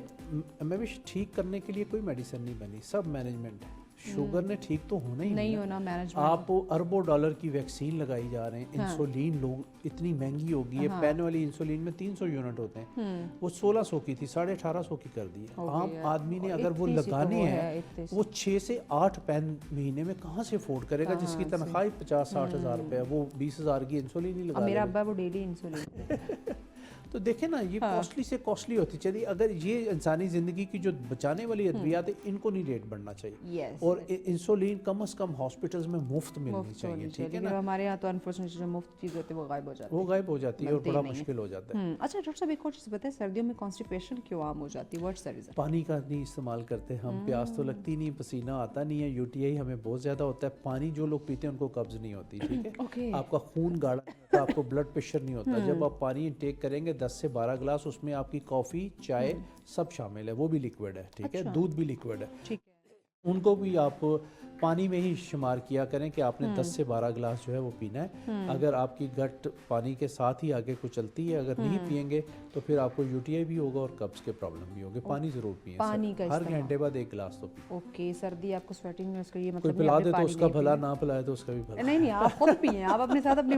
میں بھی ٹھیک کرنے کے لیے کوئی میڈیسن نہیں بنی, سب مینجمنٹ ہے. شوگر نے ٹھیک تو ہونا ہی نہیں ہونا. آپ اربوں ڈالر کی ویکسین لگائی جا رہے ہیں. انسولین لوگ اتنی مہنگی ہو گئی ہے, پین والی انسولین میں 300 یونٹ ہوتے ہیں, وہ 1600 کی تھی, 1850 کی کر دی ہے. عام آدمی نے اگر وہ لگانے ہیں, وہ 6 سے 8 پین مہینے میں کہاں سے افورڈ کرے گا, جس کی تنخواہ 50-60 ہزار روپے, وہ 20,000 کی انسولین ہی لگا. میرا ابا وہ ڈیلی انسولین. تو دیکھیں نا, یہ کاسٹلی سے کاسٹلی ہوتی چلیے. اگر یہ انسانی زندگی کی جو بچانے والی ادویات ہیں, ان کو نہیں ریٹ بڑھنا چاہیے, اور انسولین کم از کم ہاسپٹلز میں مفت ملنی چاہیے, ٹھیک ہے نا. ہمارے یہاں تو انفارچونیٹلی جو مفت چیز ہوتی ہے وہ غائب ہو جاتی ہے, اور بڑا مشکل ہو جاتا ہے. اچھا ڈاکٹر صاحب ایک اور چیز بتائیں, سردیوں میں کانسٹیپیشن کیوں عام ہو جاتی ہے, واٹس دی ریزن؟ پانی کا نہیں استعمال کرتے ہم, پیاس تو لگتی نہیں, پسینہ آتا نہیں ہے, یو ٹی آئی ہمیں بہت زیادہ ہوتا ہے. پانی جو لوگ پیتے ہیں ان کو قبض نہیں ہوتی, ٹھیک ہے. آپ کا خون گاڑا نہیں ہوتا, آپ کو بلڈ پریشر نہیں ہوتا. جب آپ پانی انٹیک کریں گے 10 سے 12 گلاس, اس میں آپ کی کافی, چائے سب شامل ہے, وہ بھی لیکوڈ ہے, ٹھیک ہے. دودھ بھی لیکوڈ ہے, ان کو بھی آپ پانی میں ہی شمار کیا کریں کہ آپ نے 10 سے 12 گلاس جو ہے وہ پینا ہے. اگر آپ کی گٹ پانی کے ساتھ ہی آگے کو چلتی ہے, اگر نہیں پئیں گے تو پھر آپ کو یو ٹی آئی بھی ہوگا اور قبض کے پرابلم بھی ہوگے. پانی ضرور پئیں, ہر گھنٹے بعد 1 گلاس تو پئیں. اوکے, سردی آپ کو سویٹنگ میں اس کا یہ مطلب کوئی پلا دے تو اس کا بھلا, نہ پلائے تو اس کا بھی بھلا. نہیں, آپ خود پئیں, آپ اپنے ساتھ اپنی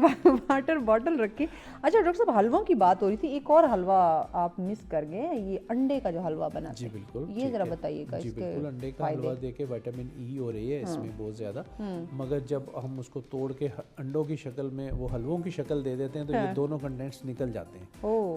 واٹر بوٹل رکھیں. اچھا ڈاکٹر صاحب, حلووں کی بات ہو رہی تھی, ایک اور حلوہ آپ مس کر گئے, یہ انڈے کا جو حلوہ بنا. جی بالکل, یہ ذرا بتائیے گا. جی بالکل, انڈے کا حلوہ دے کے وٹامن ای ہو رہی ہے اس میں بہت زیادہ, مگر جب ہم اس کو توڑ کے انڈوں کی شکل میں وہ حلووں کی شکل دے دیتے ہیں تو یہ دونوں کنٹینٹس نکل جاتے ہیں.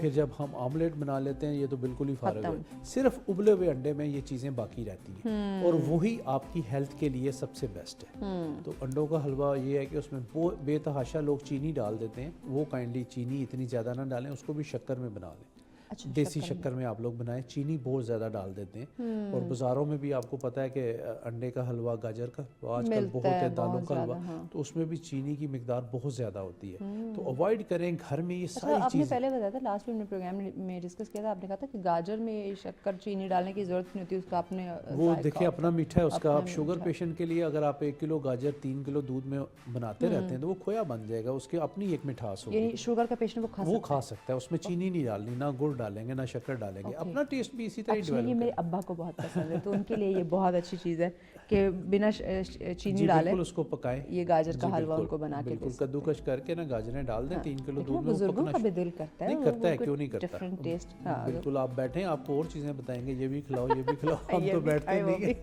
پھر جب ہم آملیٹ بنا لیتے ہیں, یہ تو بالکل ہی فارغ ہے. صرف ابلے ہوئے انڈے میں یہ چیزیں باقی رہتی ہیں, اور وہی آپ کی ہیلتھ کے لیے سب سے بیسٹ ہے. تو انڈوں کا حلوہ یہ ہے کہ اس میں بے تحاشا لوگ چینی ڈال دیتے ہیں, وہ کائنڈلی چینی اتنی زیادہ نہ ڈالیں, اس کو بھی شکر میں بنا لیں. اچھا، دیسی شکر میں آپ لوگ بنائیں. چینی بہت زیادہ ڈال دیتے ہیں, اور بازاروں میں بھی آپ کو پتہ ہے کہ انڈے کا حلوہ, گاجر کا آج کل بہت ہے, دالوں کا حلوہ, تو اس میں بھی چینی کی مقدار بہت زیادہ ہوتی ہے. تو اوائڈ کریں گھر میں یہ ساری آپ نے چیزیں. پہلے بتایا تھا لاسٹ میں پروگرام میں ڈسکس کیا تھا, آپ نے کہا تھا کہ گاجر میں شکر چینی ڈالنے کی ضرورت نہیں ہوتی, اس کا آپ نے وہ دیکھیں اپنا میٹھا ہے اس کا. آپ شوگر پیشنٹ کے لیے اگر آپ 1 کلو گاجر 3 کلو دودھ میں بناتے رہتے ہیں تو وہ کھویا بن جائے گا, اس کی اپنی ایک مٹھاس ہوگی. یعنی شوگر کا پیشنٹ وہ کھا سکتا ہے, اس میں چینی نہیں ڈالنی, نہ گڑ ڈالیں گے نہ شکر ڈالیں گے, اپنا ٹیسٹ بھی اسی طرح ڈیولپ. یہ میرے ابا کو بہت پسند ہے, تو ان کے لیے یہ بہت اچھی چیز ہے کہ بنا چینی ڈالے بالکل اس کو پکائیں. یہ گاجر کا حلوہ ان کو بنا کے بالکل کدوکش کر کے نا گاجریں ڈال دیں 3 کلو دودھ میں. بزرگوں کا بھی دل کرتا ہے, نہیں کرتا ہے, کیوں نہیں کرتا, ڈفرنٹ ٹیسٹ. بالکل آپ بیٹھیں, آپ کو اور چیزیں بتائیں گے, یہ بھی کھلاؤ یہ بھی کھلاؤ, ہم تو بیٹھتے نہیں ہیں.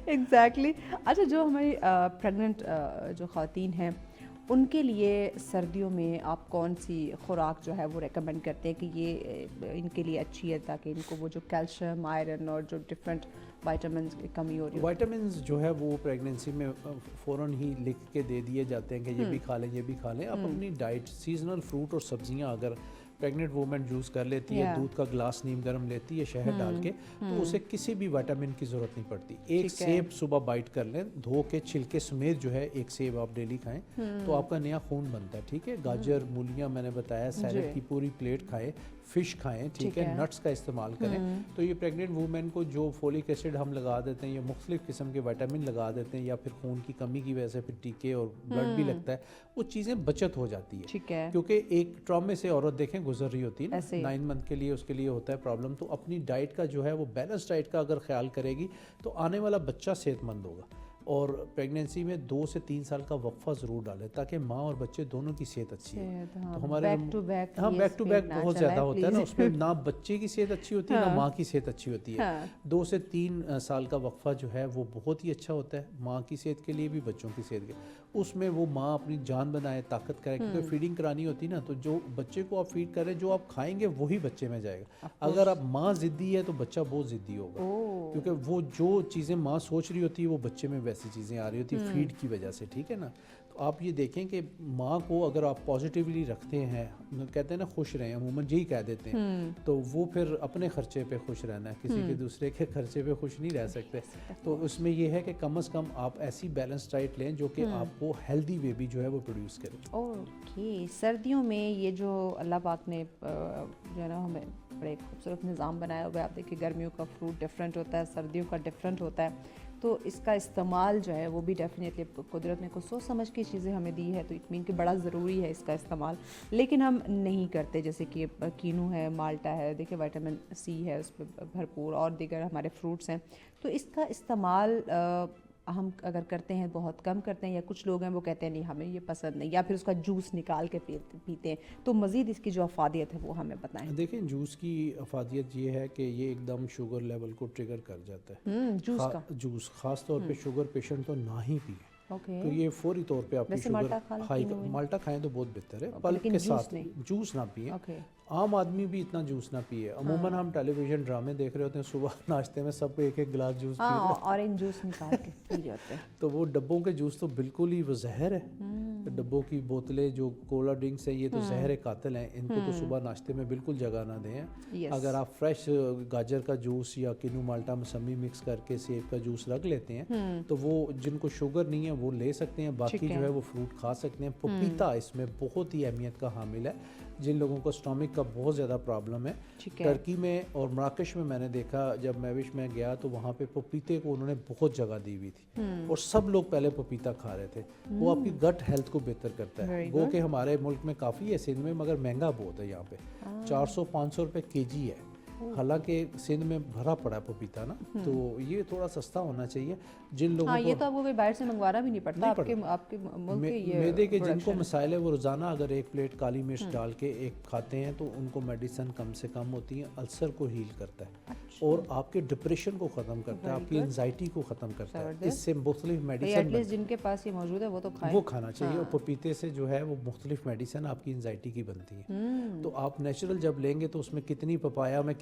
ایگزیکٹلی. اچھا, جو ہماری پریگننٹ جو خواتین ہیں ان کے لیے سردیوں میں آپ کون سی خوراک جو ہے وہ ریکمینڈ کرتے ہیں کہ یہ ان کے لیے اچھی ہے, تاکہ ان کو وہ جو کیلشیم, آئرن اور جو ڈفرینٹ وائٹامنس کی کمی ہو رہی ہے؟ وائٹامنس جو ہے وہ پریگننسی میں فوراً ہی لکھ کے دے دیے جاتے ہیں کہ یہ بھی کھا لیں یہ بھی کھا لیں. آپ اپنی ڈائٹ سیزنل فروٹ اور سبزیاں اگر پریگننٹ وومن یوز کر لیتی ہے, دودھ کا گلاس نیم گرم لیتی ہے شہد ڈال کے, تو اسے کسی بھی وائٹامن کی ضرورت نہیں پڑتی. ایک سیب صبح بائٹ کر لیں, دھو کے چھلکے سمیت جو ہے ایک سیب آپ ڈیلی کھائیں تو آپ کا نیا خون بنتا ہے. ٹھیک ہے, گاجر, مولیاں میں نے بتایا, سیلڈ کی پوری پلیٹ کھائیں, فش کھائیں, ٹھیک ہے, نٹس کا استعمال کریں. تو یہ پریگننٹ وومن کو جو فولک ایسڈ ہم لگا دیتے ہیں یا مختلف قسم کے وائٹامن لگا دیتے ہیں, یا پھر خون کی کمی کی وجہ سے پھر ٹیکے اور بلڈ بھی لگتا ہے, وہ چیزیں بچت ہو جاتی ہے. کیونکہ ایک ٹرامے سے عورت دیکھیں گزر رہی ہوتی ہے نا, 9 منتھ کے لیے اس کے لیے ہوتا ہے پرابلم. تو اپنی ڈائٹ کا جو ہے وہ بیلنس ڈائٹ کا اگر خیال کرے گی تو آنے والا بچہ صحت مند ہوگا. اور پریگننسی میں 2 سے 3 سال کا وقفہ ضرور ڈالیں تاکہ ماں اور بچے دونوں کی صحت اچھی ہے. تو ہمارے بیک ٹو بیک بہت زیادہ ہوتا ہے نا, اس میں نہ بچے کی صحت اچھی ہوتی ہے نہ ماں کی صحت اچھی ہوتی ہے. 2 سے 3 سال کا وقفہ جو ہے وہ بہت ہی اچھا ہوتا ہے ماں کی صحت کے لیے بھی بچوں کی صحت کے. اس میں وہ ماں اپنی جان بنائے, طاقت کرے, کیونکہ فیڈنگ کرانی ہوتی ہے نا, تو جو بچے کو آپ فیڈ کریں جو آپ کھائیں گے وہی بچے میں جائے گا. اگر آپ ماں ضدی ہے تو بچہ بہت ضدی ہوگا, کیونکہ وہ جو چیزیں ماں سوچ رہی ہوتی ہے وہ بچے میں ویسی چیزیں آ رہی ہوتی ہے فیڈ کی وجہ سے. ٹھیک ہے نا, تو آپ یہ دیکھیں کہ ماں کو اگر آپ پازیٹیولی رکھتے ہیں, کہتے ہیں نا خوش رہیں, عموماً یہی کہہ دیتے ہیں, تو وہ پھر اپنے خرچے پہ خوش رہنا ہے, کسی کے دوسرے کے خرچے پہ خوش نہیں رہ سکتے. تو اس میں یہ ہے کہ کم از کم آپ ایسی بیلنس ڈائٹ لیں جو کہ آپ کو ہیلدی بیبی جو ہے وہ پروڈیوس کرے. اوکے, سردیوں میں یہ جو اللہ پاک نے جو ہے نا ہمیں بڑے خوبصورت نظام بنایا ہوا ہے, آپ دیکھیں گرمیوں کا فروٹ ڈفرینٹ ہوتا ہے, سردیوں کا ڈفرینٹ ہوتا ہے, تو اس کا استعمال جو ہے وہ بھی ڈیفینیٹلی قدرت نے کو سوچ سمجھ کے چیزیں ہمیں دی ہے, تو اٹ مین کہ بڑا ضروری ہے اس کا استعمال, لیکن ہم نہیں کرتے. جیسے کہ کینو ہے, مالٹا ہے, دیکھیں وائٹامن سی ہے اس پہ بھرپور, اور دیگر ہمارے فروٹس ہیں, تو اس کا استعمال ہم اگر کرتے ہیں بہت کم کرتے ہیں, یا کچھ لوگ ہیں وہ کہتے ہیں نہیں ہمیں یہ پسند نہیں, یا پھر اس کا جوس نکال کے پیتے ہیں. تو مزید اس کی جو افادیت ہے وہ ہمیں بتائیں. دیکھیں جوس کی افادیت یہ ہے کہ یہ ایک دم شوگر لیول کو ٹریگر کر جاتا ہے. جوس خاص طور پہ شوگر پیشنٹ تو نہ ہی پیے, تو یہ فوری طور پہ آپ کی شوگر ہائی. مالٹا کھائیں تو بہت بہتر ہے, پلپ کے ساتھ جوس نہ پئیں. عام آدمی بھی اتنا جوس نہ پیے. عموماً ہم ٹیلی ویژن ڈرامے دیکھ رہے ہوتے ہیں, صبح ناشتے میں سب کو ایک ایک گلاس جوس پی رہے ہیں, اورنج جوس نکال کے پی جاتے ہیں. تو وہ ڈبوں کے جوس تو بالکل ہی وہ زہر ہے. ڈبوں کی بوتلیں جو کولا ڈرنکس ہیں یہ تو زہر قاتل ہیں, ان کو تو صبح ناشتے میں بالکل جگہ نہ دیں. اگر آپ فریش گاجر کا جوس یا کینو مالٹا موسمی مکس کر کے سیب کا جوس رکھ لیتے ہیں تو وہ جن کو شوگر نہیں ہے وہ لے سکتے ہیں, باقی جو ہے وہ فروٹ کھا سکتے ہیں. پپیتا اس میں بہت ہی اہمیت کا حامل ہے. جن لوگوں کو اسٹامک کا بہت زیادہ پرابلم ہے, ترکی میں اور مراکش میں نے دیکھا, جب میوش میں گیا تو وہاں پہ پپیتے کو انہوں نے بہت جگہ دی ہوئی تھی, اور سب لوگ پہلے پپیتا کھا رہے تھے. وہ آپ کی گٹ ہیلتھ کو بہتر کرتا ہے. گو کہ ہمارے ملک میں کافی ہے سندھ میں, مگر مہنگا بہت ہے. یہاں پہ 400-500 روپے kg ہے, حالانکہ سندھ میں بھرا پڑا ہے پپیتا نا, تو یہ تھوڑا سستا ہونا چاہیے. جن لوگوں یہ تو آپ کو باہر سے منگوانا بھی نہیں پڑتا, آپ کے ملک کے یہ میدے کے جن کو مسائل ہے وہ روزانہ اگر ایک پلیٹ کالی مرچ ڈال کے ایک کھاتے ہیں تو ان کو میڈیسن کم سے کم ہوتی ہے. السر کو ہیل کرتا ہے, اور آپ کے ڈپریشن کو ختم کرتا ہے, آپ کی انزائٹی کو ختم کرتا ہے. اس سے مختلف میڈیسن جن کے پاس یہ موجود ہے وہ تو کھائیں, وہ کھانا چاہیے. اور پپیتے سے جو ہے وہ مختلف میڈیسن آپ کی انزائٹی کی بنتی ہے. تو آپ نیچرل جب لیں گے تو اس میں کتنی پپایا میں